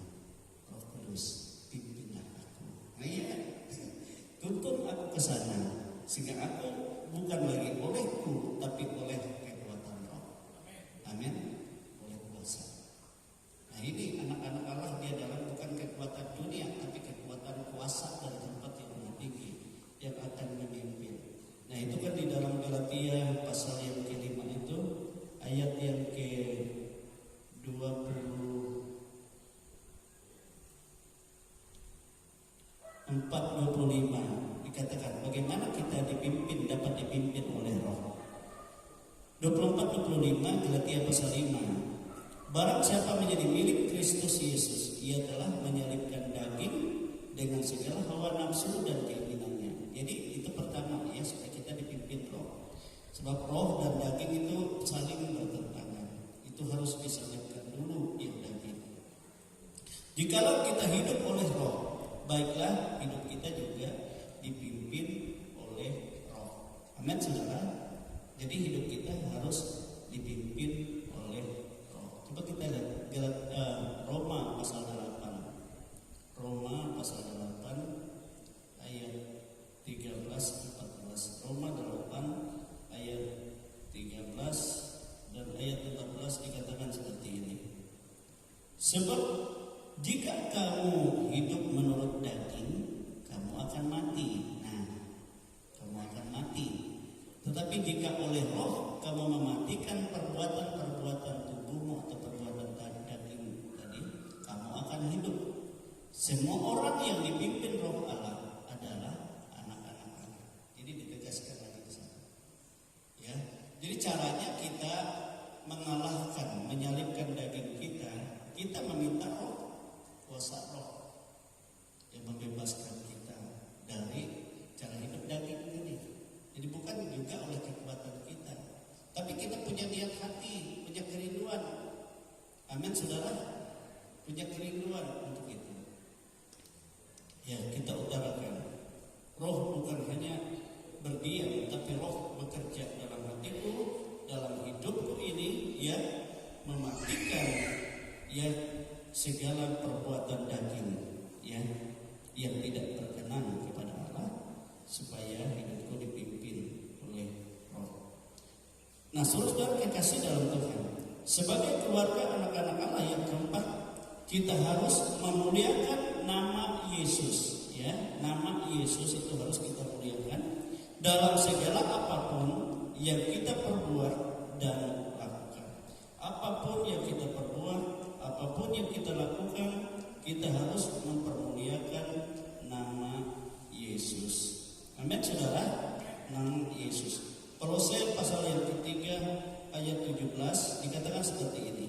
Roh Kudus pimpinlah aku. Nah iya, tuntun aku ke sana sehingga aku bukan lagi olehku tapi oleh kekuatan Roh. Amin. Oleh kuasa. Nah ini anak-anak Allah dia dalam bukan kekuatan dunia tapi kekuatan kuasa dari tempat yang lebih tinggi yang akan memimpin. Nah itu kan di dalam Galatia pasal yang ke-5 itu ayat yang ke-24-25 dikatakan bagaimana kita dapat dipimpin oleh Roh. 24-25 Galatia pasal 5. Barang siapa menjadi milik Kristus Yesus, ia telah menyalibkan daging dengan segala hawa nafsu dan keinginannya. Jadi itu pertama ya, supaya kita dipimpin Roh. Sebab roh dan daging itu saling bertentangan. Itu harus disalibkan dulu yang daging. Jikalau kita hidup oleh Roh, baiklah hidup kita juga dipimpin oleh Roh. Amin, saudara. Jadi hidup kita harus dipimpin oleh Roh. Coba kita lihat Roma pasal 8. Roma pasal 8 ayat 13-14. Roma 8 ayat 13 dan ayat 14 dikatakan seperti ini. Sebab jika kamu hidup menurut daging, kamu akan mati. Nah, kamu akan mati. Tetapi jika oleh Roh kamu mematikan perbuatan-perbuatan tubuhmu atau perbuatan daging tadi, kamu akan hidup. Semua orang yang dipimpin Roh Allah adalah anak-anak Allah. Jadi ditegaskan lagi di sana. Ya, jadi caranya kita mengalahkan, menyalibkan daging kita meminta Roh, kuasa Roh. yang membebaskan kita dari cara hidup daging ini. Jadi bukan juga oleh kekuatan kita, tapi kita punya niat hati, punya kerinduan. Amin, saudara, punya kerinduan untuk itu. Ya, kita utarakan. Roh bukan hanya berdiam, tapi roh bekerja dalam hatiku, dalam hidupku ini, ya, mematikan ya segala perbuatan daging, ya, yang tidak berkenan kepada Allah, supaya hidupku dipimpin oleh roh. Nah, saudara kekasih dalam Tuhan, sebagai keluarga anak-anak Allah yang keempat, kita harus memuliakan nama Yesus, ya. Nama Yesus itu harus kita muliakan dalam segala apapun yang kita perbuat dan lakukan. Apapun yang kita perbuat, apapun yang kita lakukan, kita harus mempermuliakan nama Yesus. Amin, saudara. Nama Yesus. Kolose pasal yang ketiga ayat 17 dikatakan seperti ini.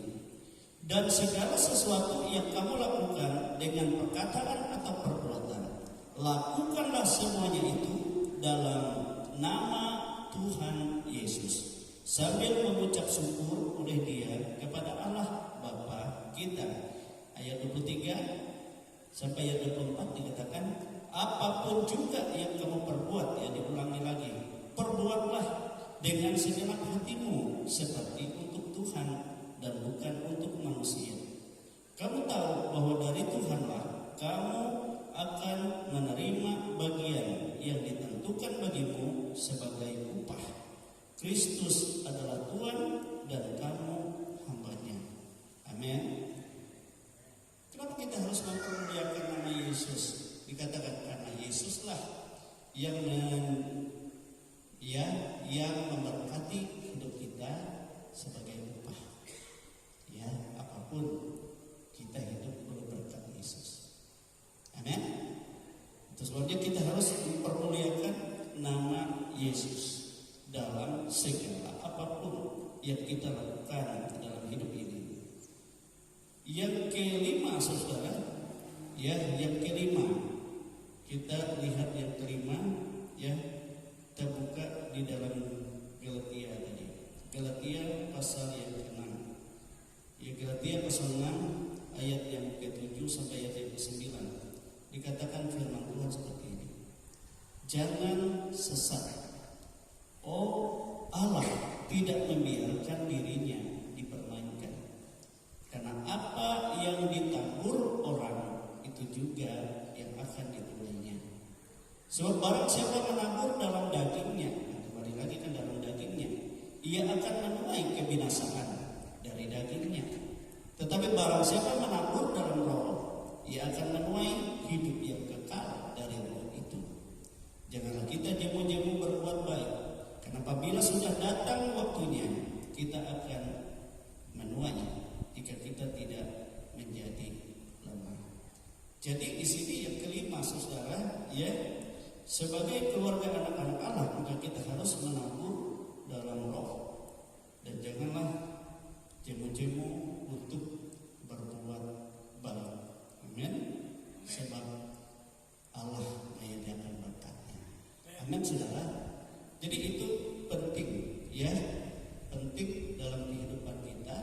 Dan segala sesuatu yang kamu lakukan dengan perkataan atau perbuatan, lakukanlah semuanya itu dalam nama Tuhan Yesus, sambil mengucap syukur oleh Dia kepada Allah Bapa kita. Ayat 23 sampai ayat 24 dikatakan, apapun juga yang kamu perbuat, ya, diulangi lagi, perbuatlah dengan segenap hatimu seperti untuk Tuhan dan bukan untuk manusia. Kamu tahu bahwa dari Tuhanlah kamu akan menerima bagian yang ditentukan bagimu sebagai upah. Kristus adalah Tuhan dan kamu hambanya. Amin. Kenapa kita harus mempermuliakan nama Yesus? Dikatakan karena Yesuslah yang memberkati hidup kita sebagai upah. Ya, apapun kita hidup oleh berkat Yesus. Amin. Itu sebabnya kita harus mempermuliakan nama Yesus dalam segala apapun yang kita lakukan dalam hidup ini. Yang kelima, saudara, ya, yang kelima, kita lihat yang kelima, ya, kita buka di dalam Galatia tadi. Galatia pasal yang ke-6. Ya, Galatia pasal 6 ayat yang ke-7 sampai ayat yang ke-9. Dikatakan firman Tuhan seperti ini. Jangan sesat. Oh, Allah tidak membiarkan dirinya dipermainkan. Karena apa yang ditabur orang itu juga yang akan dituainya. Sebab barang siapa menabur dalam dagingnya, kembali lagi kan dalam dagingnya, ia akan menuai kebinasaan dari dagingnya. Tetapi barang siapa menabur dalam roh, ia akan menuai hidup yang kekal dari roh itu. Janganlah kita jemu-jemu berbuat baik, karena apabila sudah datang waktunya, kita akan menuai jika kita tidak menjadi lemah. Jadi di sini yang kelima, saudara, ya, sebagai keluarga anak-anak Allah, maka kita harus menabur dalam roh dan janganlah jemu-jemu untuk berbuat baik. Amin. Sebab Allah menyediakan berkatnya. Amin, saudara. Jadi itu penting, ya, penting dalam kehidupan kita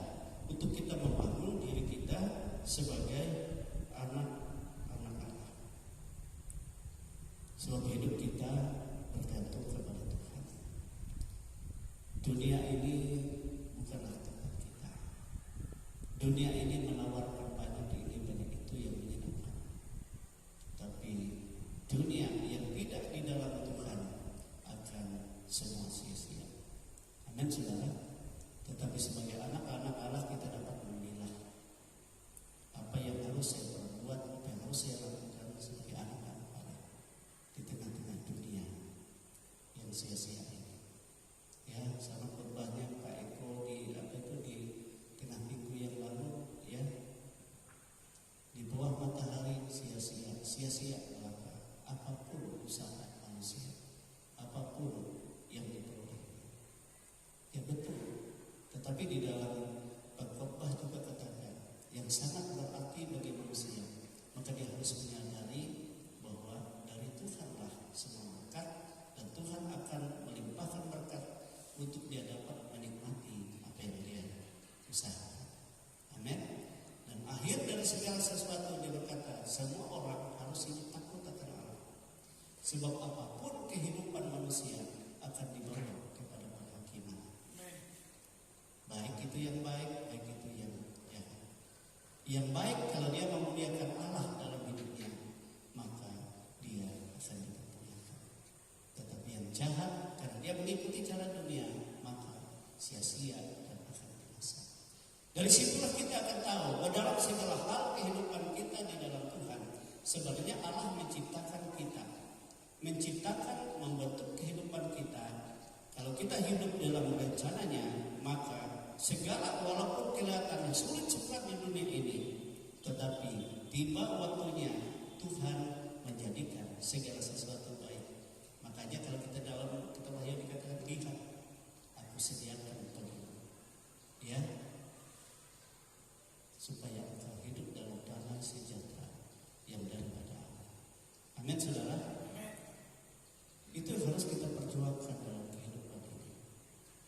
untuk kita membangun diri kita sebagai anak-anak Allah. Sebab hidup kita bergantung kepada Tuhan. Dunia ini bukanlah tempat kita. Dunia ini menawarkan banyak ini, banyak itu yang menyenangkan. Tapi dunia yang tidak di dalam Tuhan akan semua sia-sia. Amin, saudara. Tetapi sebagai anak-anak Allah kita dapat memilah apa yang harus saya perbuat, apa yang harus saya lakukan sebagai anak-anak Allah di tengah-tengah dunia yang sia-sia ini. Ya, sama khotbahnya Pak Eko di tengah minggu yang lalu, ya, di bawah matahari sia-sia belaka apapun usaha manusia, apapun yang diperoleh. Ya betul. Tetapi di dalam khotbah juga katakan yang sangat berarti bagi manusia, maka dia harus menyadari Sebab apapun kehidupan manusia akan dibawa kepada penghakiman. Baik itu yang baik, baik itu yang jahat. Yang baik kalau dia memuliakan Allah dalam hidupnya, maka dia akan dipermuliakan. Tetapi yang jahat karena dia mengikuti cara dunia, maka sia-sia dan akan binasa. Dari situlah kita akan tahu bahwa dalam segala hal kehidupan kita di dalam Tuhan, sebenarnya Allah menciptakan kita, membentuk kehidupan kita. Kalau kita hidup dalam rencananya, maka segala walaupun kelihatannya sulit sukar di dunia ini, tetapi tiba waktunya Tuhan menjadikan segala sesuatu baik. Makanya kalau kita dalam kitab Wahyu dikatakan lihat, aku sediakan bagimu, ya, supaya engkau hidup dalam damai sejahtera yang daripada Allah. Amin, saudara. Itu harus kita perjuangkan dalam kehidupan ini,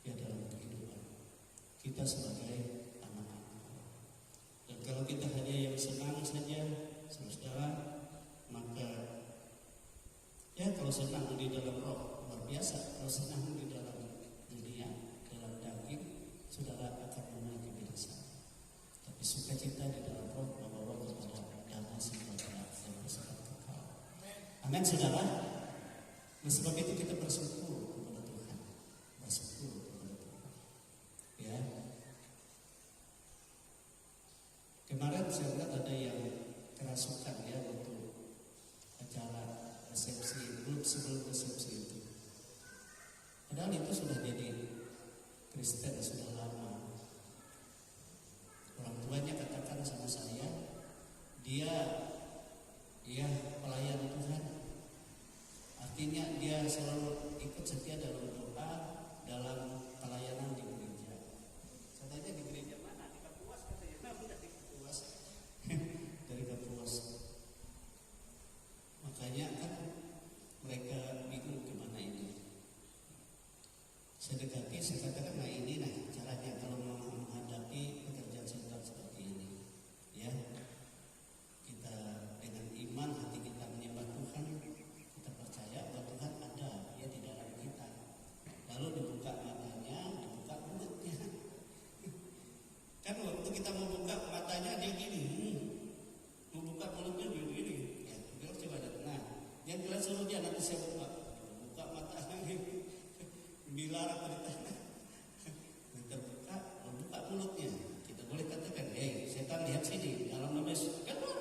ya, dalam kehidupan kita sebagai anak-anak Allah. Dan kalau kita hanya yang senang saja, saudara, maka ya kalau senang di dalam roh luar biasa, kalau senang di dalam dunia, dalam daging, saudara akan memiliki binasa. Tapi sukacita di dalam roh membawa kepada damai sejahtera yang bersifat kekal. Amin, saudara. Nah, sebab itu kita bersyukur kepada Tuhan, bersyukur kepada Tuhan. Ya. Kemarin saya lihat ada yang kerasukan ya untuk acara resepsi, belum sebelum resepsi itu. Padahal itu sudah jadi Kristen sudah lama. Orang tuanya katakan sama saya, dia pelayan Tuhan. Artinya dia selalu ikut setia dalam doa, dalam pelayanan di gereja. Saya tanya di gereja mana? Di Kapuas katanya. Nah, udah di Kapuas. Dari Kapuas. Makanya kan mereka bingung gimana ini. Saya dekati, saya katakan, nah ini caranya kalau mau menghadapi pekerjaan setan seperti ini. Ya, kita dengan iman hati kita menyembah Tuhan. Kita percaya bahwa Tuhan ada ya di dalam kita. Lalu dibuka matanya, dibuka mulutnya. Kan waktu kita membuka matanya dia gini, membuka mulutnya gini. Ya, kita coba lihat. Nah, yang jelas suruh dia nanti saya buka matanya, dilarang beritanya. Terbuka, membuka mulutnya. Kita boleh katakan, setan lihat sini, dalam nama Yesus, keluar.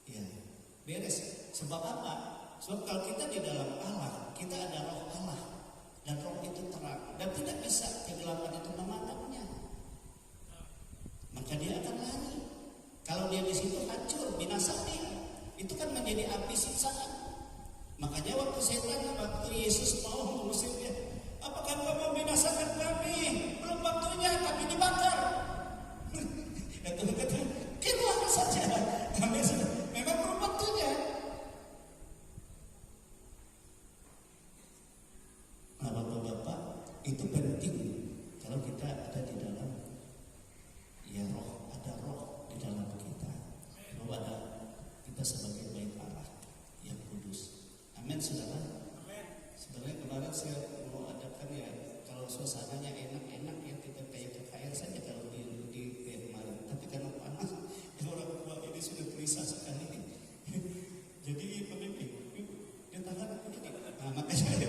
Ya, beres. Sebab apa? Sebab kalau kita di dalam Allah, kita ada roh Allah, dan roh itu terang, dan tidak bisa kegelapan itu memandangnya. Maka dia akan lari. Kalau dia di situ hancur, binasa dia. Itu kan menjadi api siksaan. Makanya waktu Yesus mau mengusirnya, apakah kau mau binasakan kami? Belum waktunya, kami dibakar. Dan Tuhan kata, keluar saja. Memang belum waktunya. Nah, Bapak-bapak, itu penting kalau kita ada di dalam ya roh, ada roh di dalam kita. Bahwa ada kita sebagai bait Allah yang kudus. Amin, saudara. Sebenarnya kemarin saya mau adakan ya, kalau suasananya enak-enak ya, kita kayak KKR saja kalau di kemarin. Tapi karena panas, orang tua ini sudah gelisah sekali. Jadi pemimpin, dia tangan begini. Nah, makanya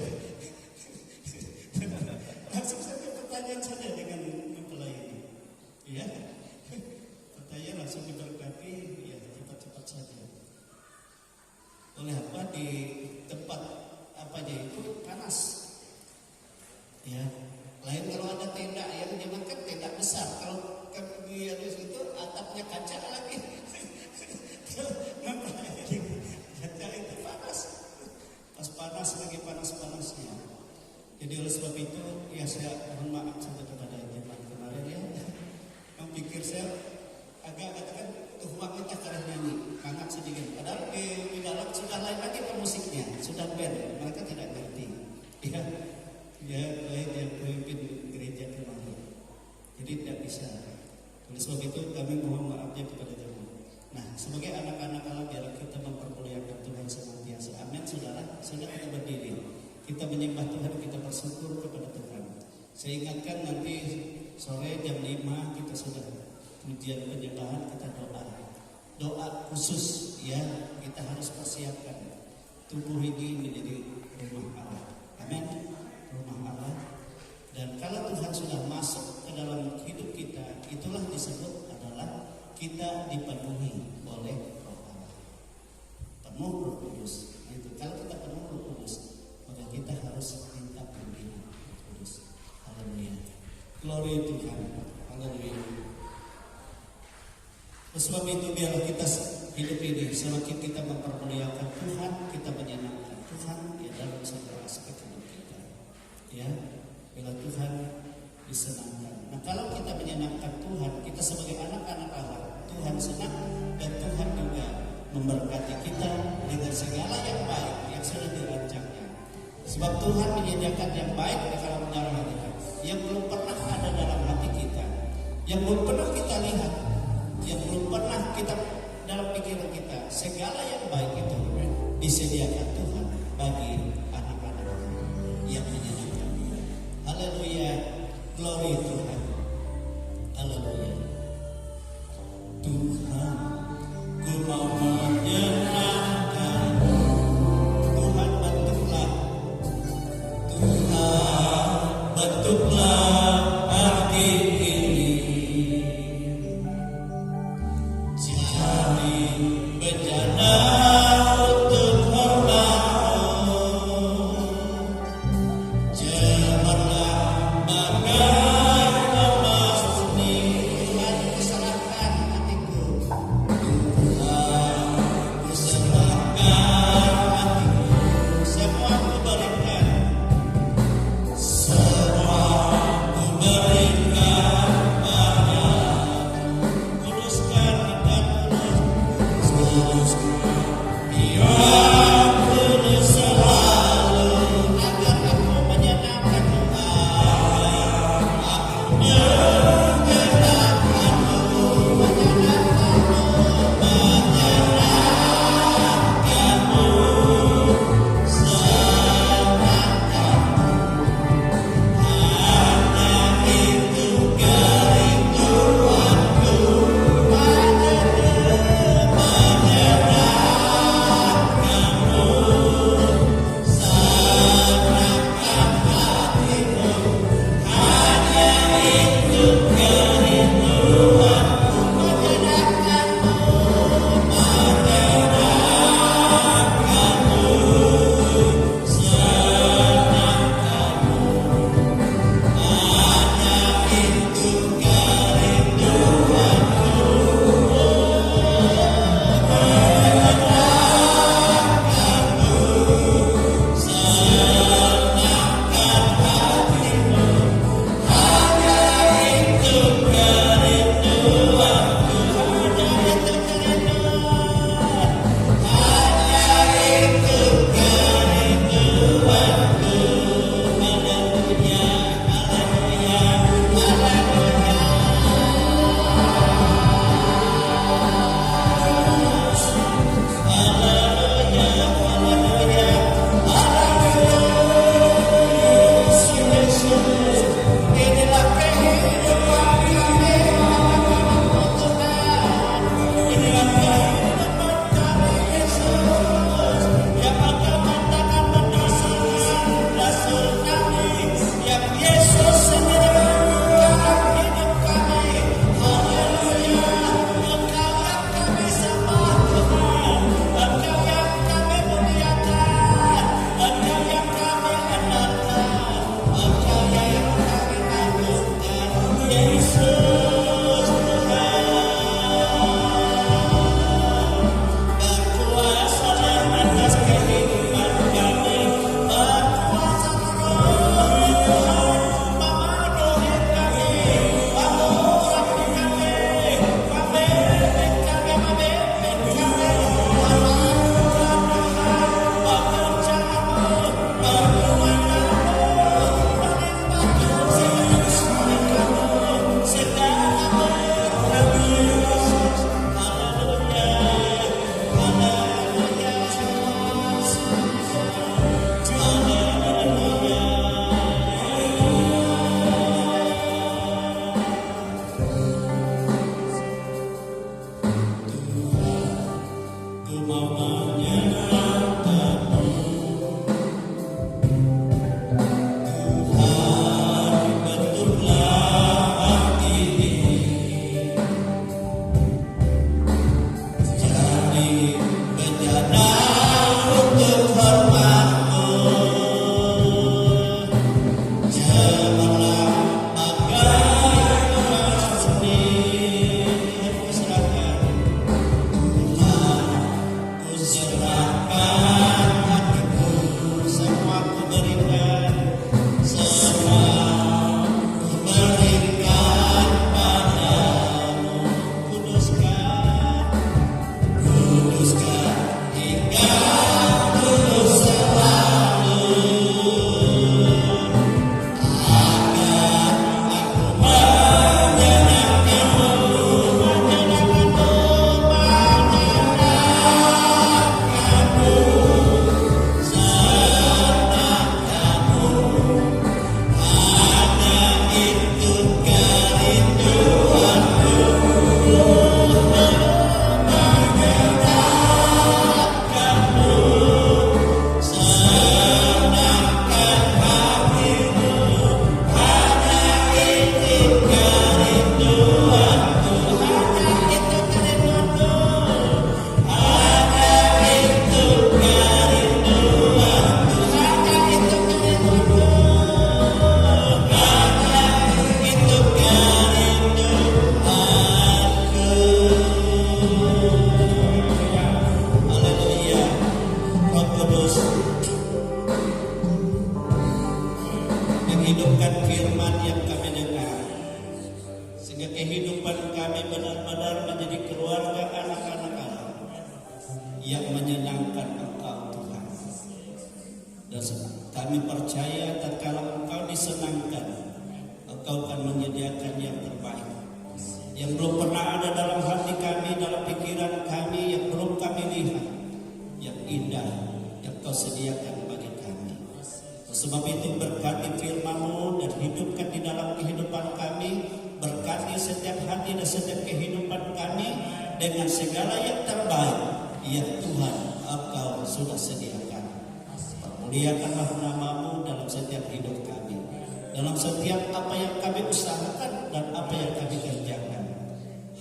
langsung saja pertanyaan saja dengan mempelai ini. Ya, pertanyaan langsung diberkati, ya cepat-cepat saja. Oleh apa di tempat apanya itu panas. Ya, lain kalau ada tenda yang dimakan tenda besar. Kalau kemudian itu atapnya kaca lagi. Kaca itu panas. Pas panas lagi panas-panasnya. Jadi oleh sebab itu ya saya mohon maaf saja kepada jemaat kemarin ya. Pikir saya agak katakan uang kita karena nyanyi hangat sedikit. Padahal di dalam sudah lain lagi musiknya, sudah band, mereka tidak ngerti. Ya lain yang pemimpin gereja kemarin. Jadi tidak bisa. Oleh sebab itu kami mohon maafnya kepada jemaat. Nah, sebagai anak-anak Allah biar kita mempermuliakan Tuhan senantiasa. Amin. kita menyembah Tuhan, kita bersyukur kepada Tuhan. Saya ingatkan nanti sore jam 5 kita sudah pujian penyembahan, kita doa khusus ya, kita harus persiapkan tubuh ini menjadi rumah Allah. Amin. Rumah Allah. Dan kalau Tuhan sudah masuk ke dalam hidup kita, itulah disebut adalah kita dipenuhi oleh Roh Allah. Penuh Roh Kudus. Itu kalau kita penuh Roh Kudus, maka kita harus minta pimpinan Roh Kudus. Haleluya. Glory Tuhan. Haleluya. Sebab itu biarlah kita hidup ini semakin kita mempermuliakan Tuhan, kita menyenangkan Tuhan ya dalam segala aspek hidup kita. Ya, bila Tuhan disenangkan. Nah, kalau kita menyenangkan Tuhan, kita sebagai anak-anak Allah, Tuhan senang dan Tuhan juga memberkati kita dengan segala yang baik yang sudah dirancangnya. Sebab Tuhan menyediakan yang baik di dalam darah kita, yang belum pernah ada dalam hati kita, yang belum pernah kita lihat, yang belum pernah kita dalam pikiran kita. Segala yang baik itu disediakan Tuhan bagi anak-anak yang menyenangkan Dia. Haleluya. Glory Tuhan. Haleluya. Tuhan, ku mau menyenangkan. Tuhan bentuklah. Tuhan bentuklah hati ini. Cari bencana untuk hormatmu. Cemerlang bagai emas murni. Tuhan, kuserahkan hatiku. Tuhan, kuserahkan hatiku. Semua kuberikan. Semua kuberikan padamu. Kuduskan kita kudus. Biar kudus selalu. Agar aku menyenangkan Tuhan. Aku menyenangkanmu. Menyenangkanmu. Hanya itu kerinduanku. Menyenangkanmu. Ku mau menyenangkan-Mu. Tuhan, bentuklah hati ini jadi bejana untuk hormat-Mu. Jemalah bagai seni, ku serahkan. Tuhan, ku serahkan hatiku, semua ku berikan, semua ku berikan padamu. Kuduskan hingga kudus selalu, agar aku menyenangkan-Mu, menyenangkan-Mu, menyenangkan-Mu, senangkan-Mu. Hanya itu kerinduanku, menyenangkan-Mu, senangkan hatimu. Hanya itu kerinduanku, hanya itu kerinduanku, hanya itu kerinduanku, hanya itu kerinduanku, hanya itu kerinduanku. Haleluya. Roh Kudus menghidupkan firman yang kami dengar, sehingga kehidupan kami benar-benar menjadi keluarga anak-anak Allah yang menyenangkan Engkau Tuhan. Dan kami percaya tatkala Engkau disenangkan, Engkau akan menyediakan yang terbaik, yang belum pernah ada dalam hati kami, dalam pikiran kami, yang belum kami lihat, yang indah yang Kau sediakan bagi kami. Sebab itu berkati firman-Mu dan hidupkan di dalam kehidupan kami. Berkati setiap hati dan setiap kehidupan kami dengan segala yang terbaik yang Tuhan Engkau sudah sediakan. Permuliakanlah nama-Mu dalam setiap hidup kami, dalam setiap apa yang kami usahakan dan apa yang kami kerjakan.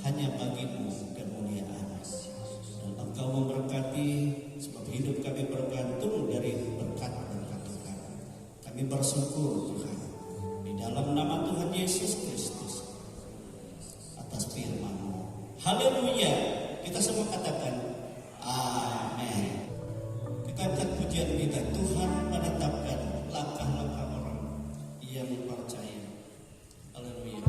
Hanya bagi-Mu kemuliaan. Dan Engkau memberkati, sebab hidup kami bergantung dari berkat-berkat Tuhan. Kami bersyukur Tuhan di dalam nama Tuhan Yesus Kristus atas firman-Mu. Haleluya. Kita semua katakan amin. Kita angkat pujian kita. Tuhan menetapkan langkah-langkah orang yang percaya. Haleluya.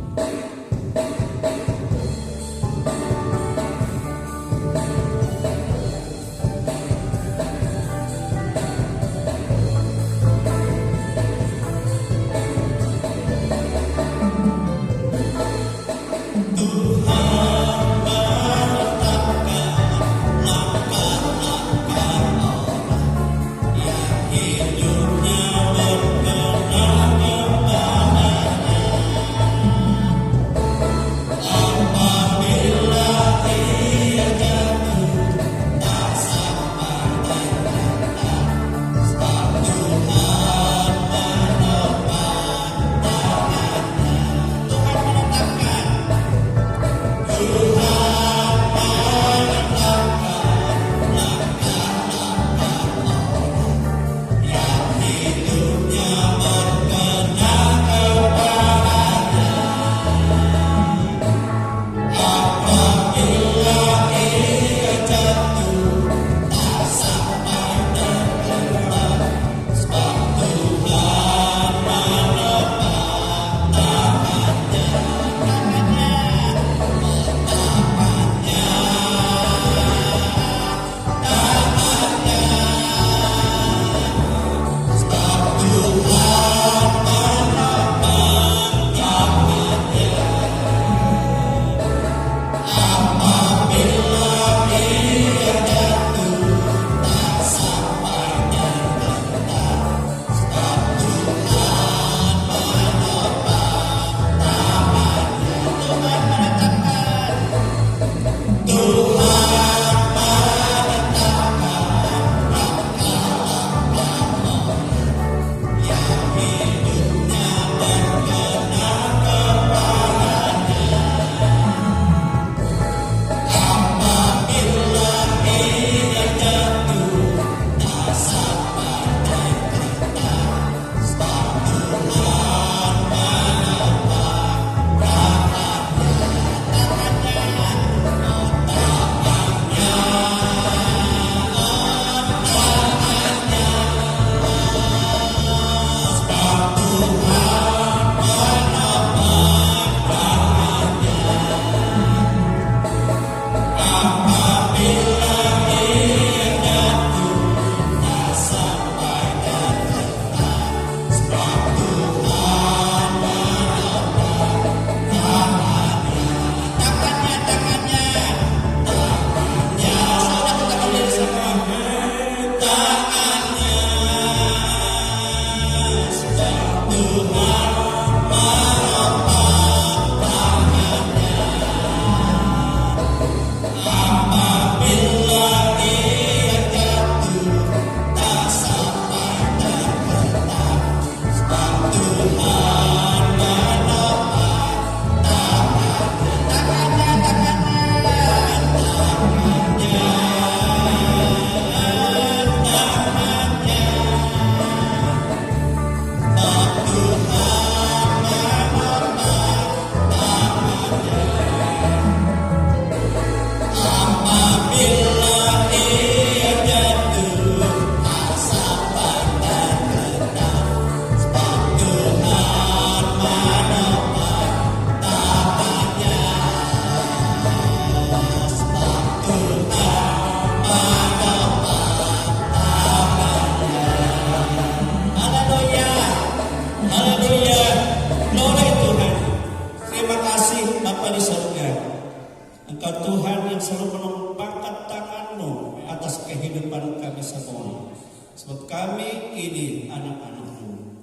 atas kehidupan kami semua. Sebab kami ini anak-anak-Mu.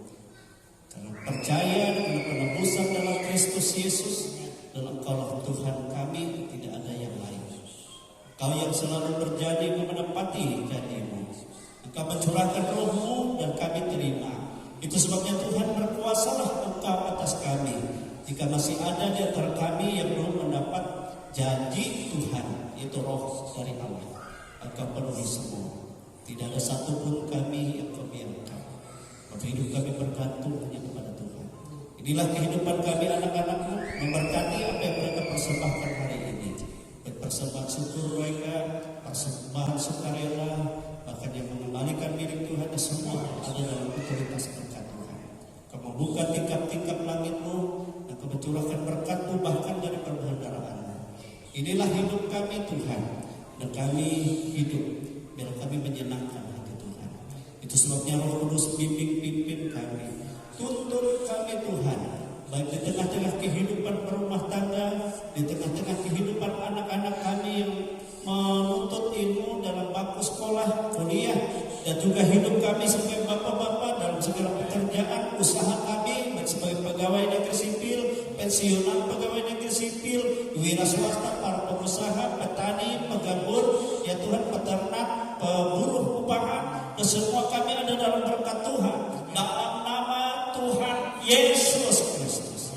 Karena percaya dengan penebusan dalam Kristus Yesus, dalam Engkaulah Tuhan kami, tidak ada yang lain. Engkau yang selalu berjanji menepati janji-Mu. Engkau mencurahkan Roh-Mu dan kami terima. Itu sebabnya Tuhan, berkuasalah Engkau atas kami. Jika masih ada di antara kami yang belum mendapat janji Tuhan, yaitu Roh dari Allah, Engkau penuhi semua. Tidak ada satupun kami yang Kau biarkan. Hidup kami bergantung hanya kepada Tuhan. Inilah kehidupan kami anak-anak-Mu, memberkati apa yang mereka persembahkan hari ini. Persembahan syukur mereka, persembahan sukarela, bahkan yang mengembalikan milik Tuhan, semua ada dalam otoritas berkat Tuhan. Kau membuka tingkap-tingkap langit-Mu, dan Kau mencurahkan berkat-Mu bahkan dari perbendaharaan-Mu. Inilah hidup kami Tuhan, dan kami hidup biar kami menyenangkan hati Tuhan. Itu sebabnya Roh Kudus bimbing pimpin kami, tuntun kami Tuhan, baik di tengah-tengah kehidupan berumah tangga, di tengah-tengah kehidupan anak-anak kami yang menuntut ilmu dalam bangku sekolah, kuliah, dan juga hidup kami sebagai bapak-bapak dalam segala pekerjaan, usaha kami, baik sebagai pegawai negeri sipil, pensiunan pegawai negeri sipil, wira swasta, para pengusaha, petani, pegabur, ya Tuhan, peternak, buruh upahan, dan semua kami ada dalam berkat Tuhan. Dalam nama Tuhan Yesus Kristus,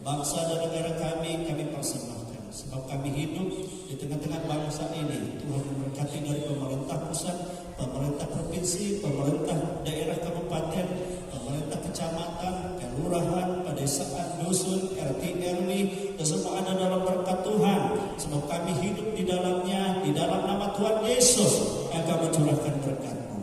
bangsa dan negara kami persembahkan. Sebab kami hidup di tengah-tengah bangsa ini. Tuhan memberkati dari pemerintah pusat, pemerintah provinsi, pemerintah daerah kabupaten, pemerintah kecamatan, kelurahan, pedesaan, dusun, RT, RW, dan semua ada dalam berkat Tuhan. Sebab kami hidup di dalamnya, di dalam nama Tuhan Yesus yang akan mencurahkan berkat-Mu.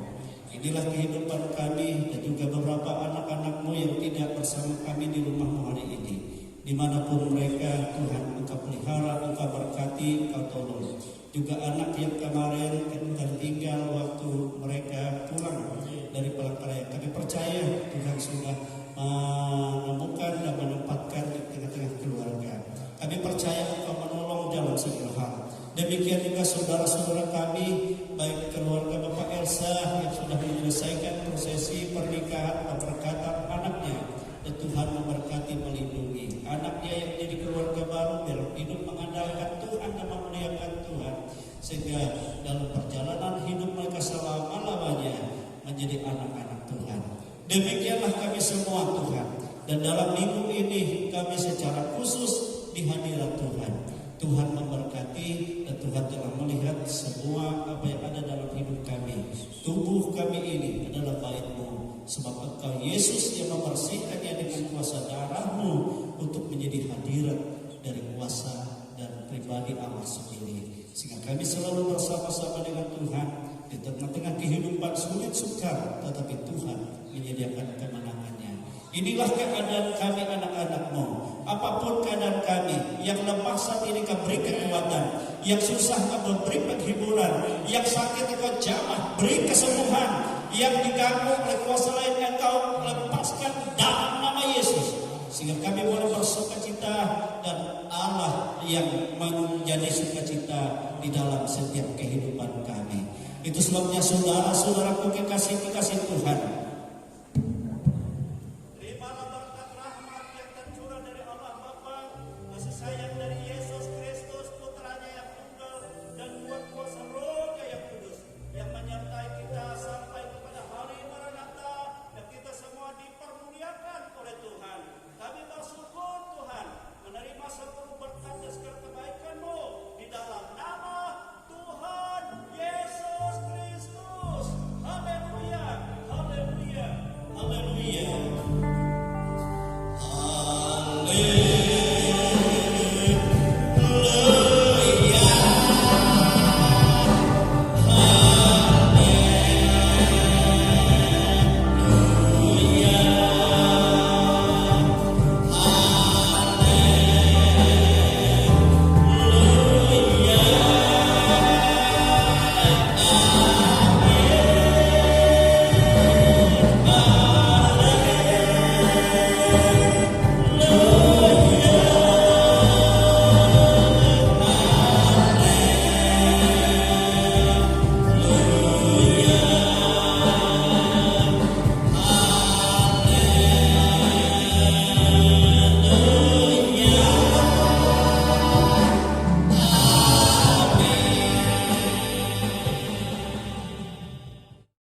Inilah kehidupan kami dan juga beberapa anak-anak-Mu yang tidak bersama kami di rumah-Mu hari ini. Dimanapun mereka, Tuhan, Engkau pelihara, Engkau berkati, Engkau tolong. Juga anak yang kemarin tertinggal waktu mereka pulang dari Palangkaraya, kami percaya Tuhan sudah menemukan dan menempatkan di tengah-tengah keluarga. Kami percaya Engkau menolong dalam segala hal. Demikian juga saudara-saudara kami, baik keluarga Bapak Elsa yang sudah menyelesaikan prosesi pernikahan pemberkatan anaknya, dan Tuhan memberkati, melindungi anaknya yang menjadi keluarga baru, biar hidup mengandalkan Tuhan dan memuliakan Tuhan, sehingga dalam perjalanan hidup mereka selama-lamanya menjadi anak-anak Tuhan. Demikianlah kami semua Tuhan, dan dalam minggu ini kami secara khusus di hadirat Tuhan. Tuhan memberkati, dan Tuhan telah melihat semua apa yang ada dalam hidup kami. Tubuh kami ini adalah bait-Mu, sebab Engkau Yesus yang membersihkannya dengan kuasa darah-Mu untuk menjadi hadirat dari kuasa dan pribadi Allah sendiri. Sehingga kami selalu bersama-sama dengan Tuhan di tengah-tengah kehidupan sulit sukar, tetapi Tuhan menyediakan kemenangannya. Inilah keadaan kami anak-anak-Mu. Apapun keadaan kami, yang lemah saat ini Kau beri kekuatan, yang susah Kau beri penghiburan, yang sakit Kau jamah, beri kesembuhan, yang diganggu oleh kuasa lain Engkau lepaskan dalam nama Yesus, sehingga kami boleh bersukacita, dan Allah yang menjadi sukacita di dalam setiap kehidupan kami. Itu sebabnya saudara-saudaraku kekasih Tuhan,